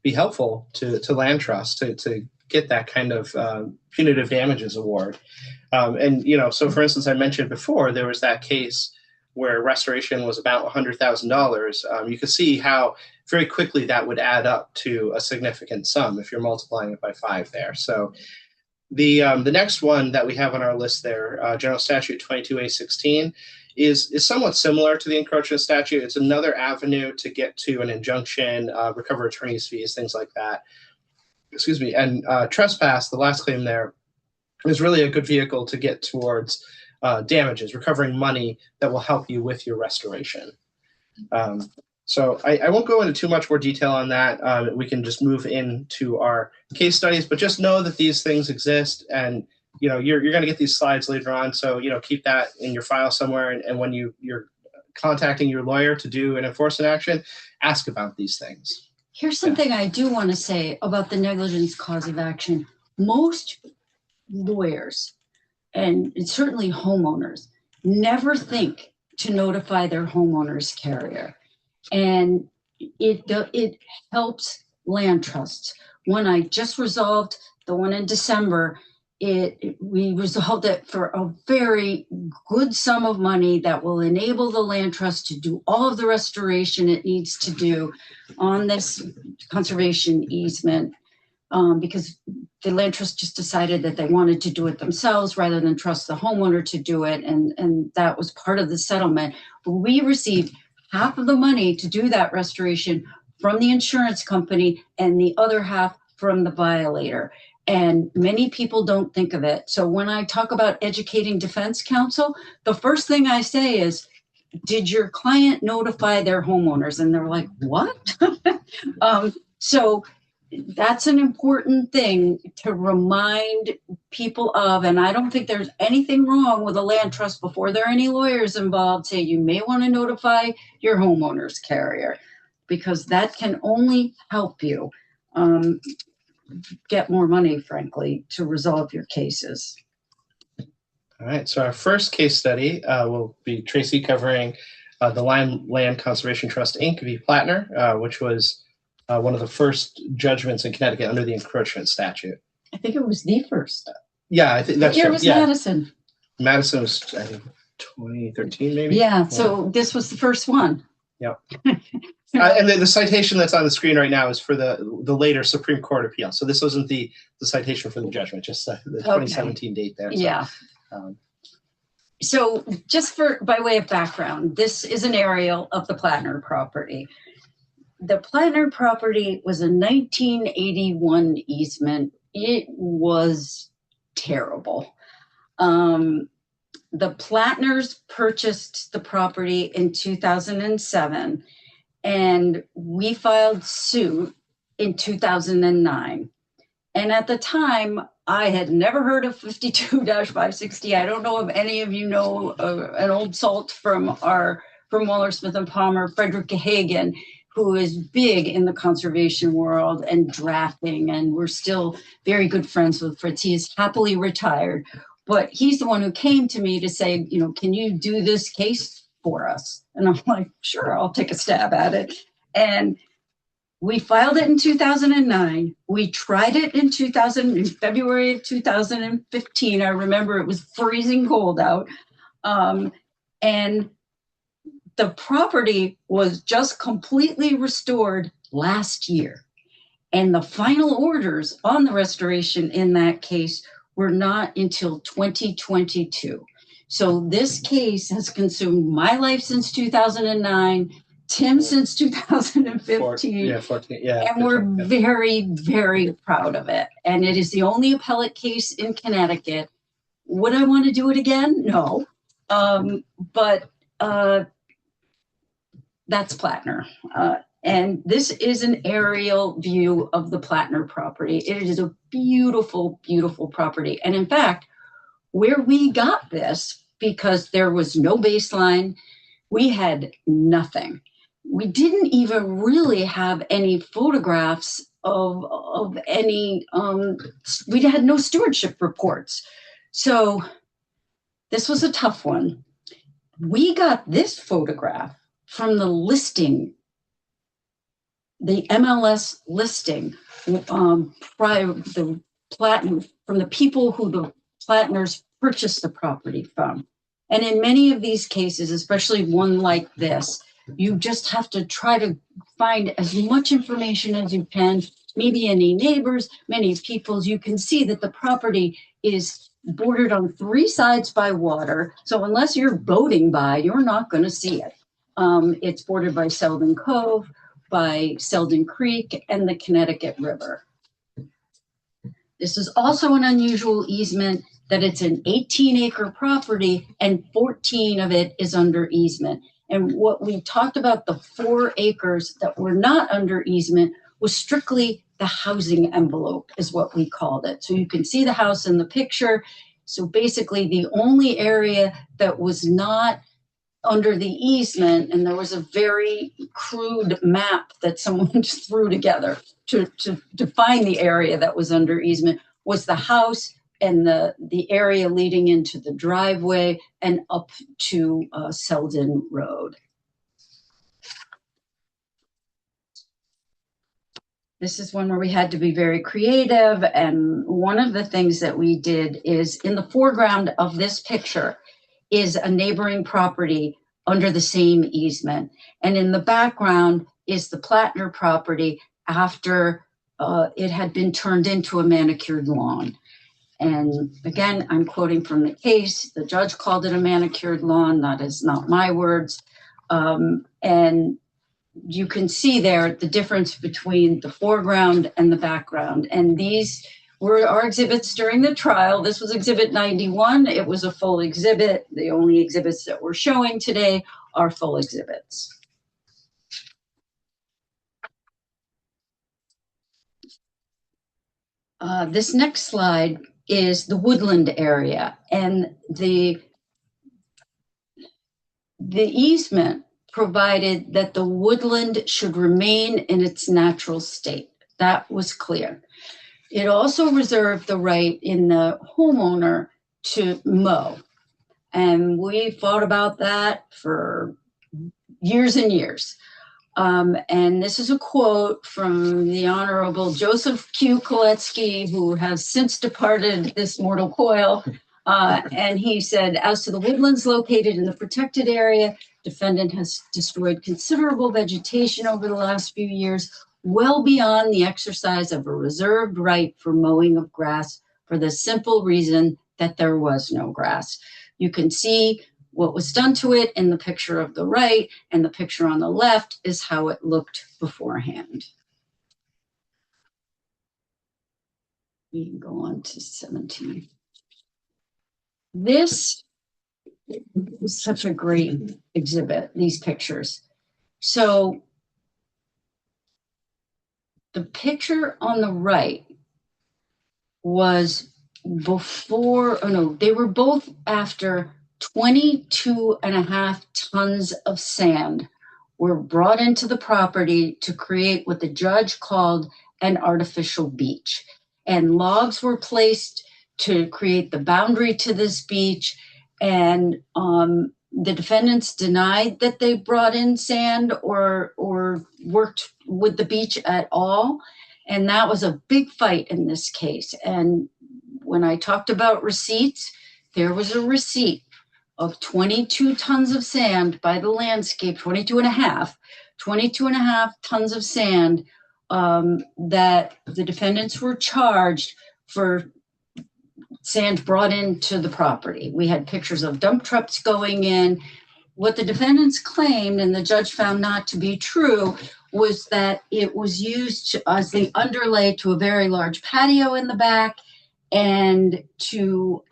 be helpful to land trust to get that kind of punitive damages award. So for instance, I mentioned before there was that case where restoration was about $100,000. You could see how very quickly that would add up to a significant sum if you're multiplying it by 5 there. So the next one that we have on our list there, General Statute 22A16, is somewhat similar to the encroachment statute. It's another avenue to get to an injunction, recover attorney's fees, things like that. Excuse me. And trespass, the last claim there, is really a good vehicle to get towards damages, recovering money that will help you with your restoration. So I won't go into too much more detail on that. We can just move into our case studies, but just know that these things exist, and you're going to get these slides later on. So keep that in your file somewhere, and when you're contacting your lawyer to do an enforcement action, ask about these things. Here's something I do want to say about the negligence cause of action. Most lawyers, and certainly homeowners, never think to notify their homeowner's carrier. And it helps land trusts. When I just resolved the one in December, we resolved it for a very good sum of money that will enable the land trust to do all of the restoration it needs to do on this conservation easement, because the land trust just decided that they wanted to do it themselves rather than trust the homeowner to do it, and that was part of the settlement. But we received half of the money to do that restoration from the insurance company and the other half from the violator. And many people don't think of it. So when I talk about educating defense counsel, the first thing I say is, did your client notify their homeowners? And they're like, what? So that's an important thing to remind people of. And I don't think there's anything wrong with a land trust before there are any lawyers involved. Say you may want to notify your homeowner's carrier, because that can only help you get more money, frankly, to resolve your cases. All right. So our first case study will be Tracy covering the Land Conservation Trust, Inc. v. Plattner, which was one of the first judgments in Connecticut under the encroachment statute. I think it was the first. Yeah, I think that's Here true. was Madison. Madison was, I think, 2013 maybe. Yeah, so this was the first one. Yeah. And the citation that's on the screen right now is for the later Supreme Court appeal. So this wasn't the citation for the judgment, just the 2017 date there. So, yeah. So just by way of background, this is an aerial of the Plattner property. The Plattner property was a 1981 easement. It was terrible. The Plattners purchased the property in 2007, and we filed suit in 2009. And at the time, I had never heard of 52-560. I don't know if any of you know an old salt from Waller, Smith and Palmer, Frederick Hagen, who is big in the conservation world and drafting, and we're still very good friends with Fritz. He is happily retired, but he's the one who came to me to say, you know, can you do this case for us? And I'm like, sure, I'll take a stab at it. And we filed it in 2009. We tried it in February of 2015. I remember it was freezing cold out. And the property was just completely restored last year. And the final orders on the restoration in that case were not until 2022. So this case has consumed my life since 2009, Tim since 2015. 14, yeah. And we're very, very proud of it. And it is the only appellate case in Connecticut. Would I want to do it again? No. But that's Plattner. And this is an aerial view of the Plattner property. It is a beautiful, beautiful property. And in fact, where we got this, because there was no baseline, we had nothing. We didn't even really have any photographs of any, we had no stewardship reports. So this was a tough one. We got this photograph from the listing, the MLS listing, prior the Plattner, from the people who the Plattners purchased the property from. And in many of these cases, especially one like this, you just have to try to find as much information as you can, maybe any neighbors, many people. You can see that the property is bordered on 3 sides by water. So unless you're boating by, you're not going to see it. It's bordered by Selden Cove, by Selden Creek, and the Connecticut River. This is also an unusual easement that it's an 18-acre property and 14 of it is under easement. And what we talked about, the 4 acres that were not under easement, was strictly the housing envelope, is what we called it. So you can see the house in the picture. So basically the only area that was not under the easement, and there was a very crude map that someone just threw together to define the area that was under easement, was the house and the area leading into the driveway and up to Selden Road. This is one where we had to be very creative, and one of the things that we did is, in the foreground of this picture is a neighboring property under the same easement, and in the background is the Plattner property after it had been turned into a manicured lawn. And again, I'm quoting from the case. The judge called it a manicured lawn. That is not my words. And you can see there the difference between the foreground and the background. And these were our exhibits during the trial. This was exhibit 91. It was a full exhibit. The only exhibits that we're showing today are full exhibits. This next slide is the woodland area, and the easement provided that the woodland should remain in its natural state. That was clear. It also reserved the right in the homeowner to mow. And we fought about that for years and years. And this is a quote from the Honorable Joseph Q. Koletsky, who has since departed this mortal coil. And he said, as to the woodlands located in the protected area, defendant has destroyed considerable vegetation over the last few years, well beyond the exercise of a reserved right for mowing of grass, for the simple reason that there was no grass. You can see what was done to it in the picture of the right, and the picture on the left is how it looked beforehand. We can go on to 17. This is such a great exhibit, these pictures. So the picture on the right was before, oh no, they were both after 22.5 tons of sand were brought into the property to create what the judge called an artificial beach. And logs were placed to create the boundary to this beach. And the defendants denied that they brought in sand or worked with the beach at all. And that was a big fight in this case. And when I talked about receipts, there was a receipt of 22 tons of sand by the landscape, 22 and a half tons of sand that the defendants were charged for sand brought into the property. We had pictures of dump trucks going in. What the defendants claimed, and the judge found not to be true, was that it was used as the underlay to a very large patio in the back and to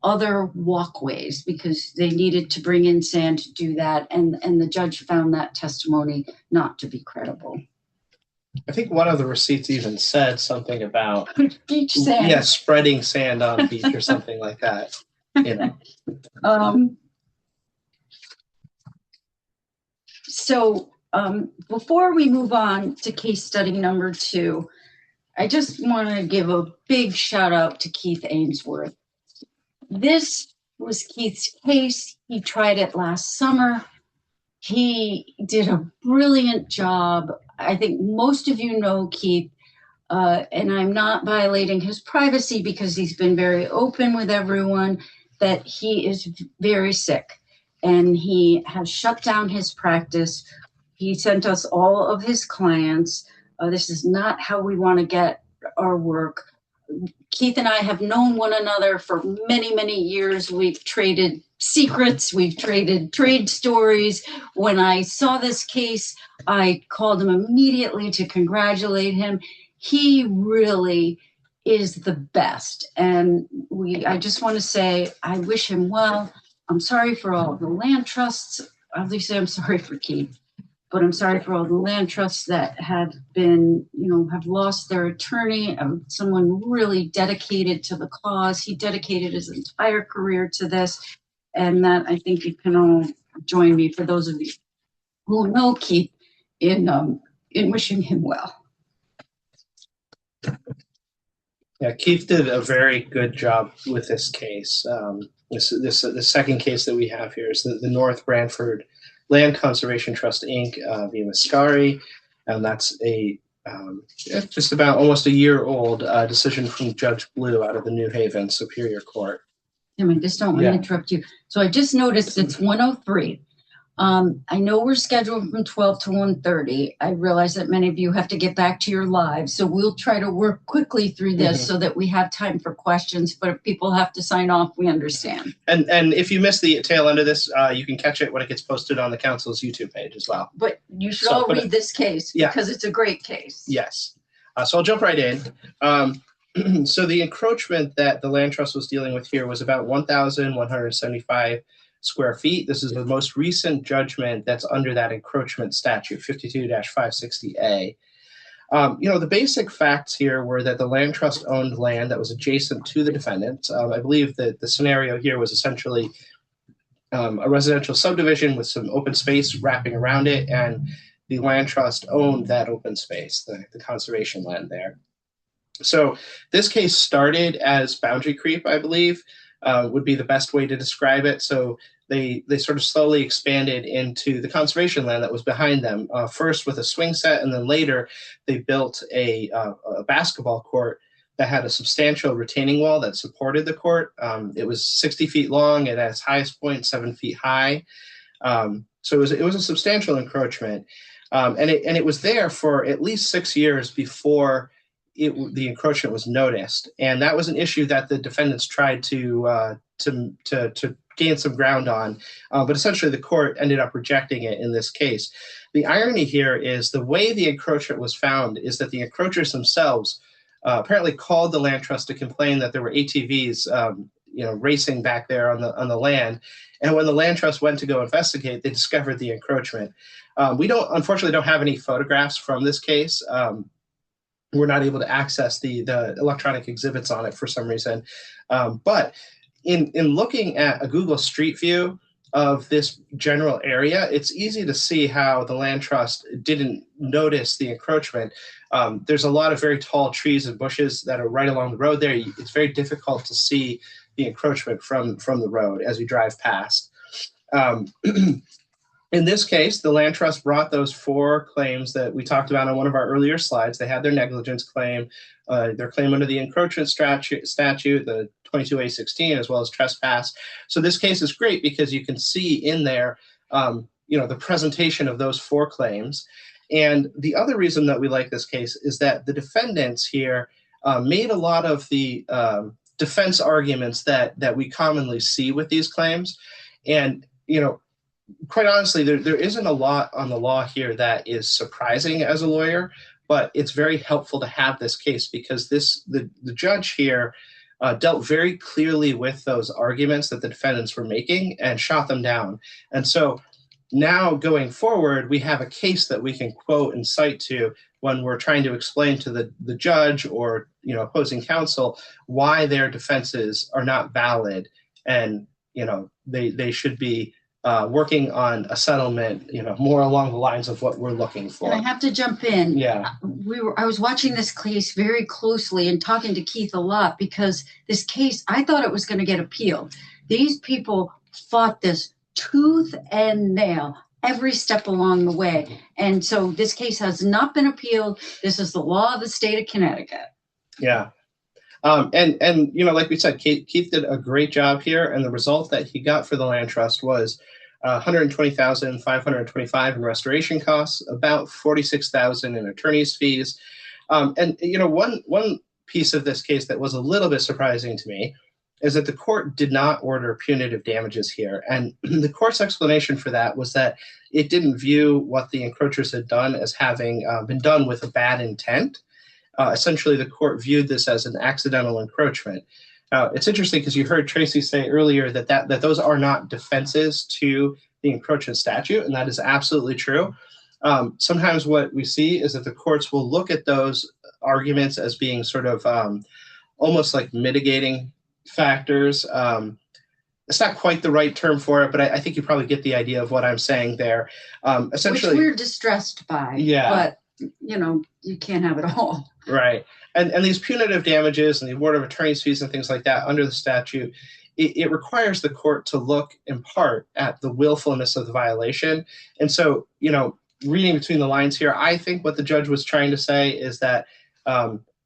other walkways because they needed to bring in sand to do that. And the judge found that testimony not to be credible. I think one of the receipts even said something about beach sand. Yeah, spreading sand on a beach or something like that. So before we move on to case study number 2, I just want to give a big shout out to Keith Ainsworth. This was Keith's case. He tried it last summer. He did a brilliant job. I think most of you know Keith, and I'm not violating his privacy because he's been very open with everyone that he is very sick and he has shut down his practice. He sent us all of his clients. This is not how we want to get our work. Keith and I have known one another for many, many years. We've traded secrets. We've traded trade stories. When I saw this case, I called him immediately to congratulate him. He really is the best. And I just want to say, I wish him well. I'm sorry for all the land trusts. Obviously, I'm sorry for Keith, but I'm sorry for all the land trusts that have been, have lost their attorney, someone really dedicated to the cause. He dedicated his entire career to this. And that I think you can all join me, for those of you who know Keith, in wishing him well. Yeah, Keith did a very good job with this case. The second case that we have here is the North Branford Land Conservation Trust, Inc. Via Mascari, and that's a just about almost a year old decision from Judge Blue out of the New Haven Superior Court. I just don't want to interrupt you. So I just noticed it's 1:03. I know we're scheduled from 12 to 1:30. I realize that many of you have to get back to your lives, so we'll try to work quickly through this so that we have time for questions. But if people have to sign off, we understand. And if you miss the tail end of this, you can catch it when it gets posted on the council's YouTube page as well. But you should all read this case because it's a great case. Yes. So I'll jump right in. So the encroachment that the land trust was dealing with here was about 1,175 square feet. This is the most recent judgment that's under that encroachment statute, 52-560A. The basic facts here were that the land trust owned land that was adjacent to the defendant. I believe that the scenario here was essentially a residential subdivision with some open space wrapping around it, and the land trust owned that open space, the conservation land there. So this case started as boundary creep, I believe, would be the best way to describe it. So they sort of slowly expanded into the conservation land that was behind them, first with a swing set, and then later they built a basketball court that had a substantial retaining wall that supported the court. It was 60 feet long and at its highest point, 7 feet high. So it was a substantial encroachment. And it was there for at least 6 years before the encroachment was noticed, and that was an issue that the defendants tried to gain some ground on, but essentially the court ended up rejecting it in this case. The irony here is the way the encroachment was found is that the encroachers themselves apparently called the land trust to complain that there were ATVs racing back there on the land. And when the land trust went to go investigate, they discovered the encroachment. We unfortunately don't have any photographs from this case. We're not able to access the electronic exhibits on it for some reason. But in looking at a Google Street View of this general area, it's easy to see how the land trust didn't notice the encroachment. There's a lot of very tall trees and bushes that are right along the road there. It's very difficult to see the encroachment from the road as you drive past. In this case, the land trust brought those 4 claims that we talked about on one of our earlier slides. They had their negligence claim, their claim under the encroachment statute, the 22A16, as well as trespass. So this case is great because you can see in there, the presentation of those 4 claims. And the other reason that we like this case is that the defendants here made a lot of the defense arguments that we commonly see with these claims. And, quite honestly, there isn't a lot on the law here that is surprising as a lawyer, but it's very helpful to have this case because the judge here dealt very clearly with those arguments that the defendants were making and shot them down. And so now going forward, we have a case that we can quote and cite to when we're trying to explain to the judge or opposing counsel why their defenses are not valid and they should be working on a settlement, more along the lines of what we're looking for. And I have to jump in. Yeah. I was watching this case very closely and talking to Keith a lot because this case, I thought it was going to get appealed. These people fought this tooth and nail every step along the way. And so this case has not been appealed. This is the law of the state of Connecticut. Yeah. And like we said, Keith did a great job here, and the result that he got for the land trust was $120,525 in restoration costs, about $46,000 in attorney's fees. One piece of this case that was a little bit surprising to me is that the court did not order punitive damages here. And the court's explanation for that was that it didn't view what the encroachers had done as having been done with a bad intent. Essentially, the court viewed this as an accidental encroachment. It's interesting because you heard Tracy say earlier that those are not defenses to the encroachment statute, and that is absolutely true. Sometimes what we see is that the courts will look at those arguments as being sort of almost like mitigating factors. It's not quite the right term for it, but I think you probably get the idea of what I'm saying there. Essentially, which we're distressed by. Yeah. But you can't have it all. Right. And these punitive damages and the award of attorney's fees and things like that under the statute, it requires the court to look in part at the willfulness of the violation. And so, reading between the lines here, I think what the judge was trying to say is that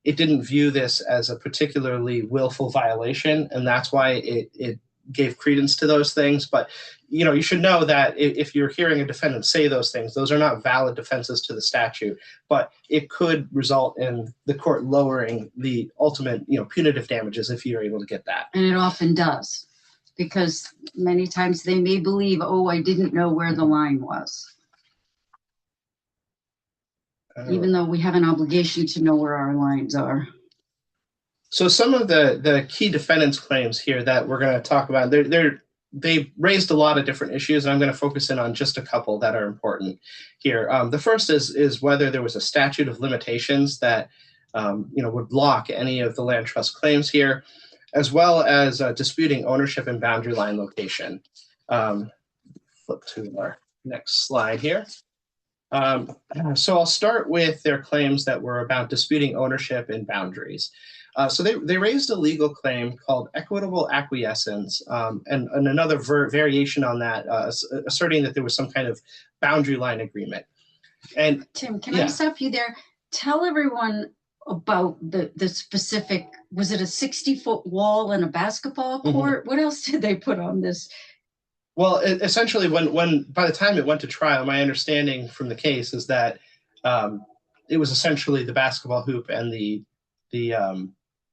it didn't view this as a particularly willful violation, and that's why it gave credence to those things. But you should know that if you're hearing a defendant say those things, those are not valid defenses to the statute, but it could result in the court lowering the ultimate punitive damages if you're able to get that. And it often does, because many times they may believe, I didn't know where the line was, even though we have an obligation to know where our lines are. So some of the key defendants' claims here that we're going to talk about, they raised a lot of different issues, and I'm going to focus in on just a couple that are important here. The first is whether there was a statute of limitations that would block any of the land trust claims here, as well as disputing ownership and boundary line location. Flip to our next slide here. So I'll start with their claims that were about disputing ownership and boundaries. So they raised a legal claim called equitable acquiescence, and another variation on that, asserting that there was some kind of boundary line agreement. And Tim, can I stop you there? Tell everyone about the specific, was it a 60-foot wall and a basketball court? Mm-hmm. What else did they put on this? Well, essentially, when by the time it went to trial, my understanding from the case is that it was essentially the basketball hoop and the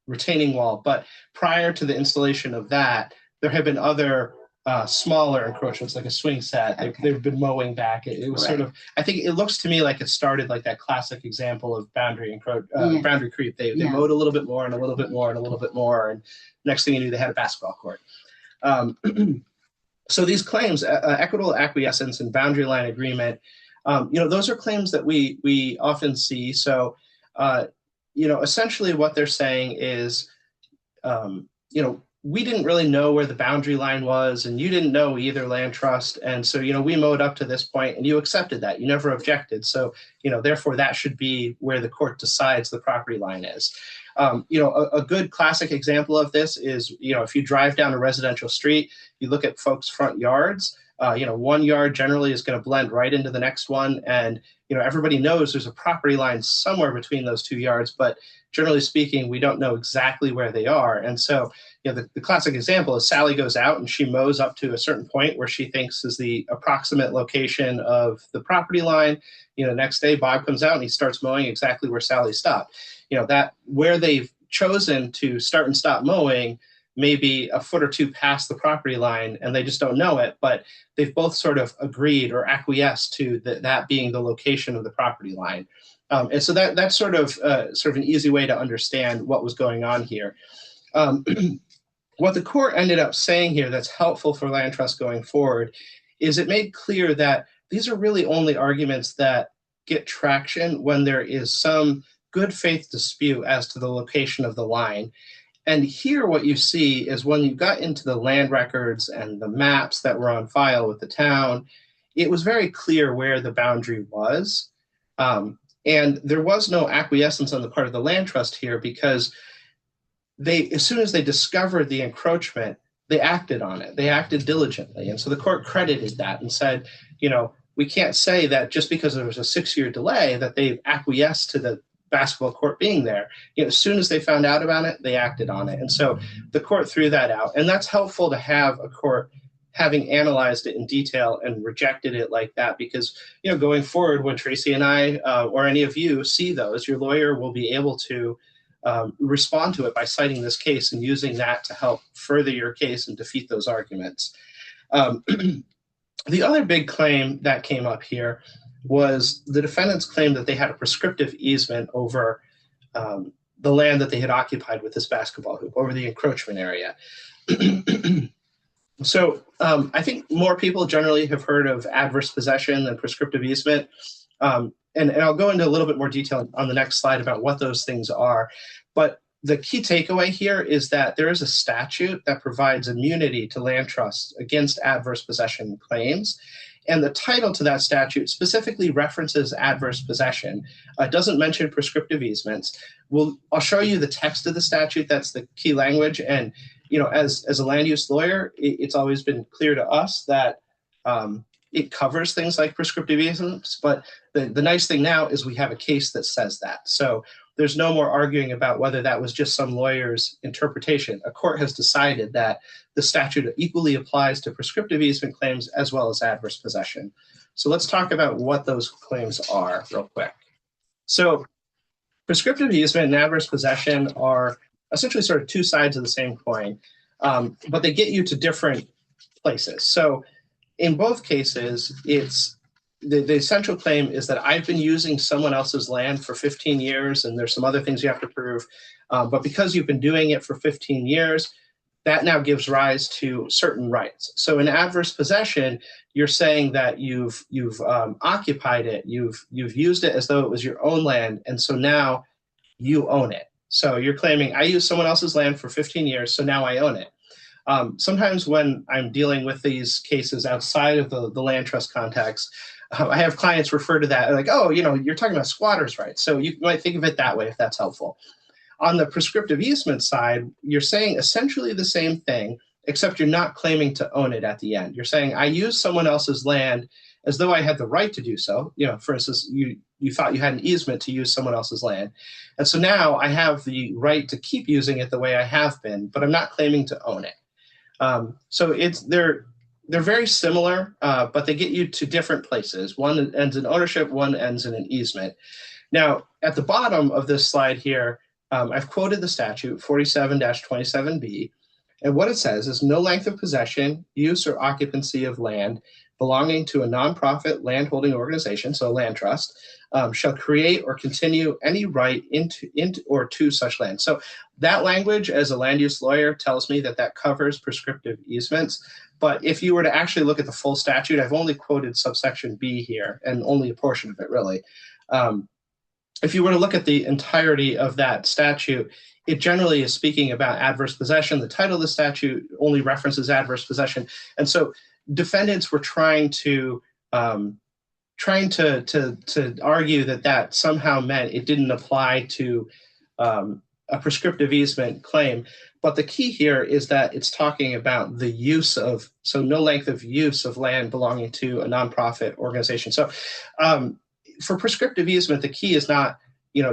retaining wall. But prior to the installation of that, there had been other smaller encroachments, like a swing set. They've been mowing back. It was sort of, I think it looks to me like it started like that classic example of boundary creep. They mowed a little bit more and a little bit more and a little bit more. And next thing you knew, they had a basketball court. So these claims, equitable acquiescence and boundary line agreement, those are claims that we often see. So, essentially what they're saying is, we didn't really know where the boundary line was, and you didn't know either, land trust. And so, we mowed up to this point and you accepted that. You never objected. So, therefore that should be where the court decides the property line is. A good classic example of this is, if you drive down a residential street, you look at folks' front yards, one yard generally is going to blend right into the next one. And, everybody knows there's a property line somewhere between those two yards, but generally speaking, we don't know exactly where they are. And so, the classic example is Sally goes out and she mows up to a certain point where she thinks is the approximate location of the property line. Next day, Bob comes out and he starts mowing exactly where Sally stopped. That where they've chosen to start and stop mowing maybe a foot or two past the property line, and they just don't know it, but they've both sort of agreed or acquiesced to that being the location of the property line. And so that's sort of an easy way to understand what was going on here. What the court ended up saying here that's helpful for land trust going forward is it made clear that these are really only arguments that get traction when there is some good faith dispute as to the location of the line. And here what you see is when you got into the land records and the maps that were on file with the town, it was very clear where the boundary was. And there was no acquiescence on the part of the land trust here because as soon as they discovered the encroachment, they acted on it. They acted diligently. And so the court credited that and said, we can't say that just because there was a 6-year delay that they've acquiesced to the basketball court being there. As soon as they found out about it, they acted on it. And so the court threw that out. And that's helpful to have a court having analyzed it in detail and rejected it like that, because, going forward, when Tracy and I or any of you see those, your lawyer will be able to respond to it by citing this case and using that to help further your case and defeat those arguments. The other big claim that came up here was the defendants claimed that they had a prescriptive easement over the land that they had occupied with this basketball hoop, over the encroachment area. So I think more people generally have heard of adverse possession than prescriptive easement. And I'll go into a little bit more detail on the next slide about what those things are. But the key takeaway here is that there is a statute that provides immunity to land trusts against adverse possession claims. And the title to that statute specifically references adverse possession. It doesn't mention prescriptive easements. I'll show you the text of the statute. That's the key language. And, as a land use lawyer, it's always been clear to us that it covers things like prescriptive easements. But the nice thing now is we have a case that says that. So there's no more arguing about whether that was just some lawyer's interpretation. A court has decided that the statute equally applies to prescriptive easement claims as well as adverse possession. So let's talk about what those claims are real quick. So prescriptive easement and adverse possession are essentially sort of two sides of the same coin, but they get you to different places. So in both cases, it's the essential claim is that I've been using someone else's land for 15 years, and there's some other things you have to prove. But because you've been doing it for 15 years, that now gives rise to certain rights. So in adverse possession, you're saying that you've occupied it, you've used it as though it was your own land, and so now you own it. So you're claiming I used someone else's land for 15 years, so now I own it. Sometimes when I'm dealing with these cases outside of the land trust context, I have clients refer to that like, oh, you're talking about squatters' rights. So you might think of it that way if that's helpful. On the prescriptive easement side, you're saying essentially the same thing, except you're not claiming to own it at the end. You're saying I used someone else's land as though I had the right to do so. For instance, you thought you had an easement to use someone else's land. And so now I have the right to keep using it the way I have been, but I'm not claiming to own it. So they're very similar, but they get you to different places. One ends in ownership, one ends in an easement. Now, at the bottom of this slide here, I've quoted the statute 47-27B, And what it says is no length of possession, use, or occupancy of land belonging to a nonprofit landholding organization, so a land trust, shall create or continue any right into or to such land. So that language, as a land use lawyer, tells me that that covers prescriptive easements. But if you were to actually look at the full statute, I've only quoted subsection B here, and only a portion of it, really. If you were to look at the entirety of that statute, it generally is speaking about adverse possession. The title of the statute only references adverse possession. And so defendants were trying to argue that somehow meant it didn't apply to a prescriptive easement claim. But the key here is that it's talking about the use of, so no length of use of land belonging to a nonprofit organization. So for prescriptive easement, the key is not,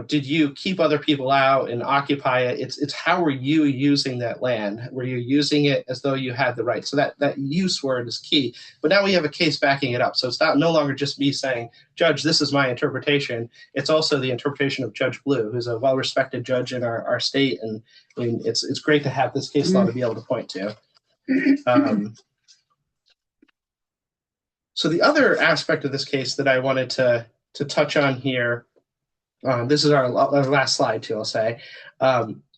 did you keep other people out and occupy it? It's how were you using that land? Were you using it as though you had the right? So that use word is key. But now we have a case backing it up. So it's no longer just me saying, Judge, this is my interpretation. It's also the interpretation of Judge Blue, who's a well-respected judge in our state. And I mean, it's great to have this case law to be able to point to. So the other aspect of this case that I wanted to touch on here, this is our last slide too, I'll say,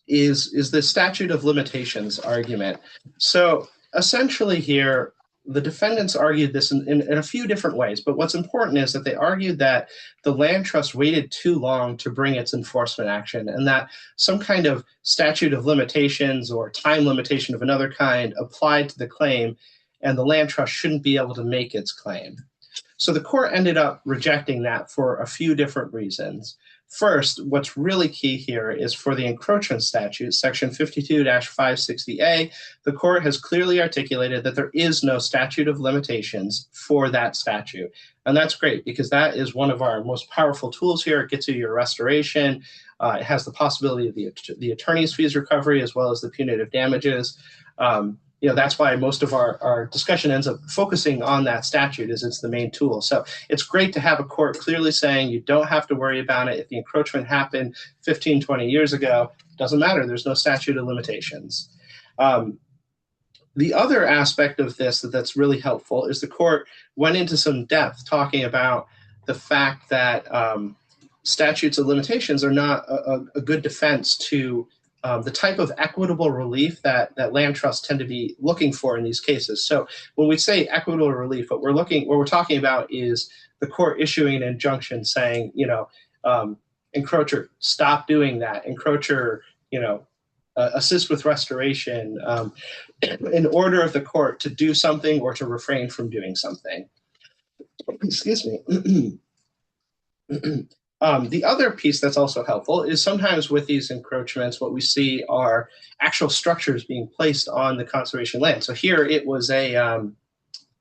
is the statute of limitations argument. So essentially here, the defendants argued this in a few different ways, but what's important is that they argued that the land trust waited too long to bring its enforcement action, and that some kind of statute of limitations or time limitation of another kind applied to the claim, and the land trust shouldn't be able to make its claim. So the court ended up rejecting that for a few different reasons. First, what's really key here is for the encroachment statute, section 52-560A, the court has clearly articulated that there is no statute of limitations for that statute. And that's great because that is one of our most powerful tools here. It gets you your restoration. It has the possibility of the attorney's fees recovery as well as the punitive damages. That's why most of our discussion ends up focusing on that statute, as it's the main tool. So it's great to have a court clearly saying you don't have to worry about it. If the encroachment happened 15, 20 years ago, it doesn't matter. There's no statute of limitations. The other aspect of this that's really helpful is the court went into some depth talking about the fact that statutes of limitations are not a good defense to the type of equitable relief that land trusts tend to be looking for in these cases. So when we say equitable relief, what we're talking about is the court issuing an injunction saying, encroacher, stop doing that. Encroacher, assist with restoration in order of the court to do something or to refrain from doing something. Excuse me. The other piece that's also helpful is sometimes with these encroachments, what we see are actual structures being placed on the conservation land. So here it was a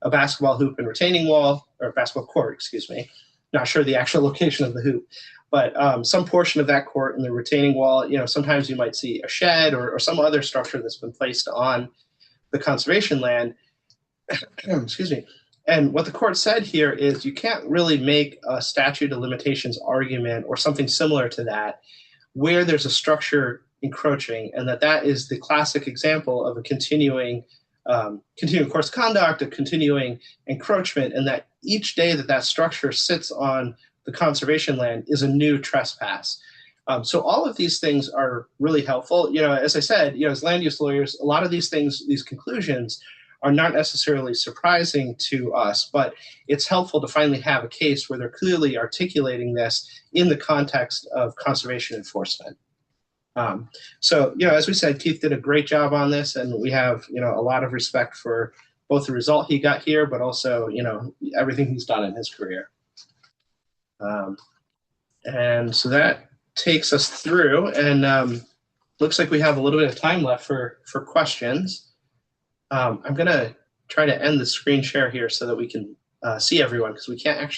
basketball hoop and retaining wall, or basketball court, excuse me. Not sure the actual location of the hoop, but some portion of that court and the retaining wall, sometimes you might see a shed or some other structure that's been placed on the conservation land. Excuse me. And what the court said here is you can't really make a statute of limitations argument or something similar to that where there's a structure encroaching, and that is the classic example of a continuing course of conduct, a continuing encroachment, and that each day that structure sits on the conservation land is a new trespass. So all of these things are really helpful. As I said, as land use lawyers, a lot of these things, these conclusions, are not necessarily surprising to us, but it's helpful to finally have a case where they're clearly articulating this in the context of conservation enforcement. So, as we said, Keith did a great job on this, and we have, a lot of respect for both the result he got here, but also, everything he's done in his career. And so that takes us through, and looks like we have a little bit of time left for questions. I'm going to try to end the screen share here so that we can see everyone, because we can't actually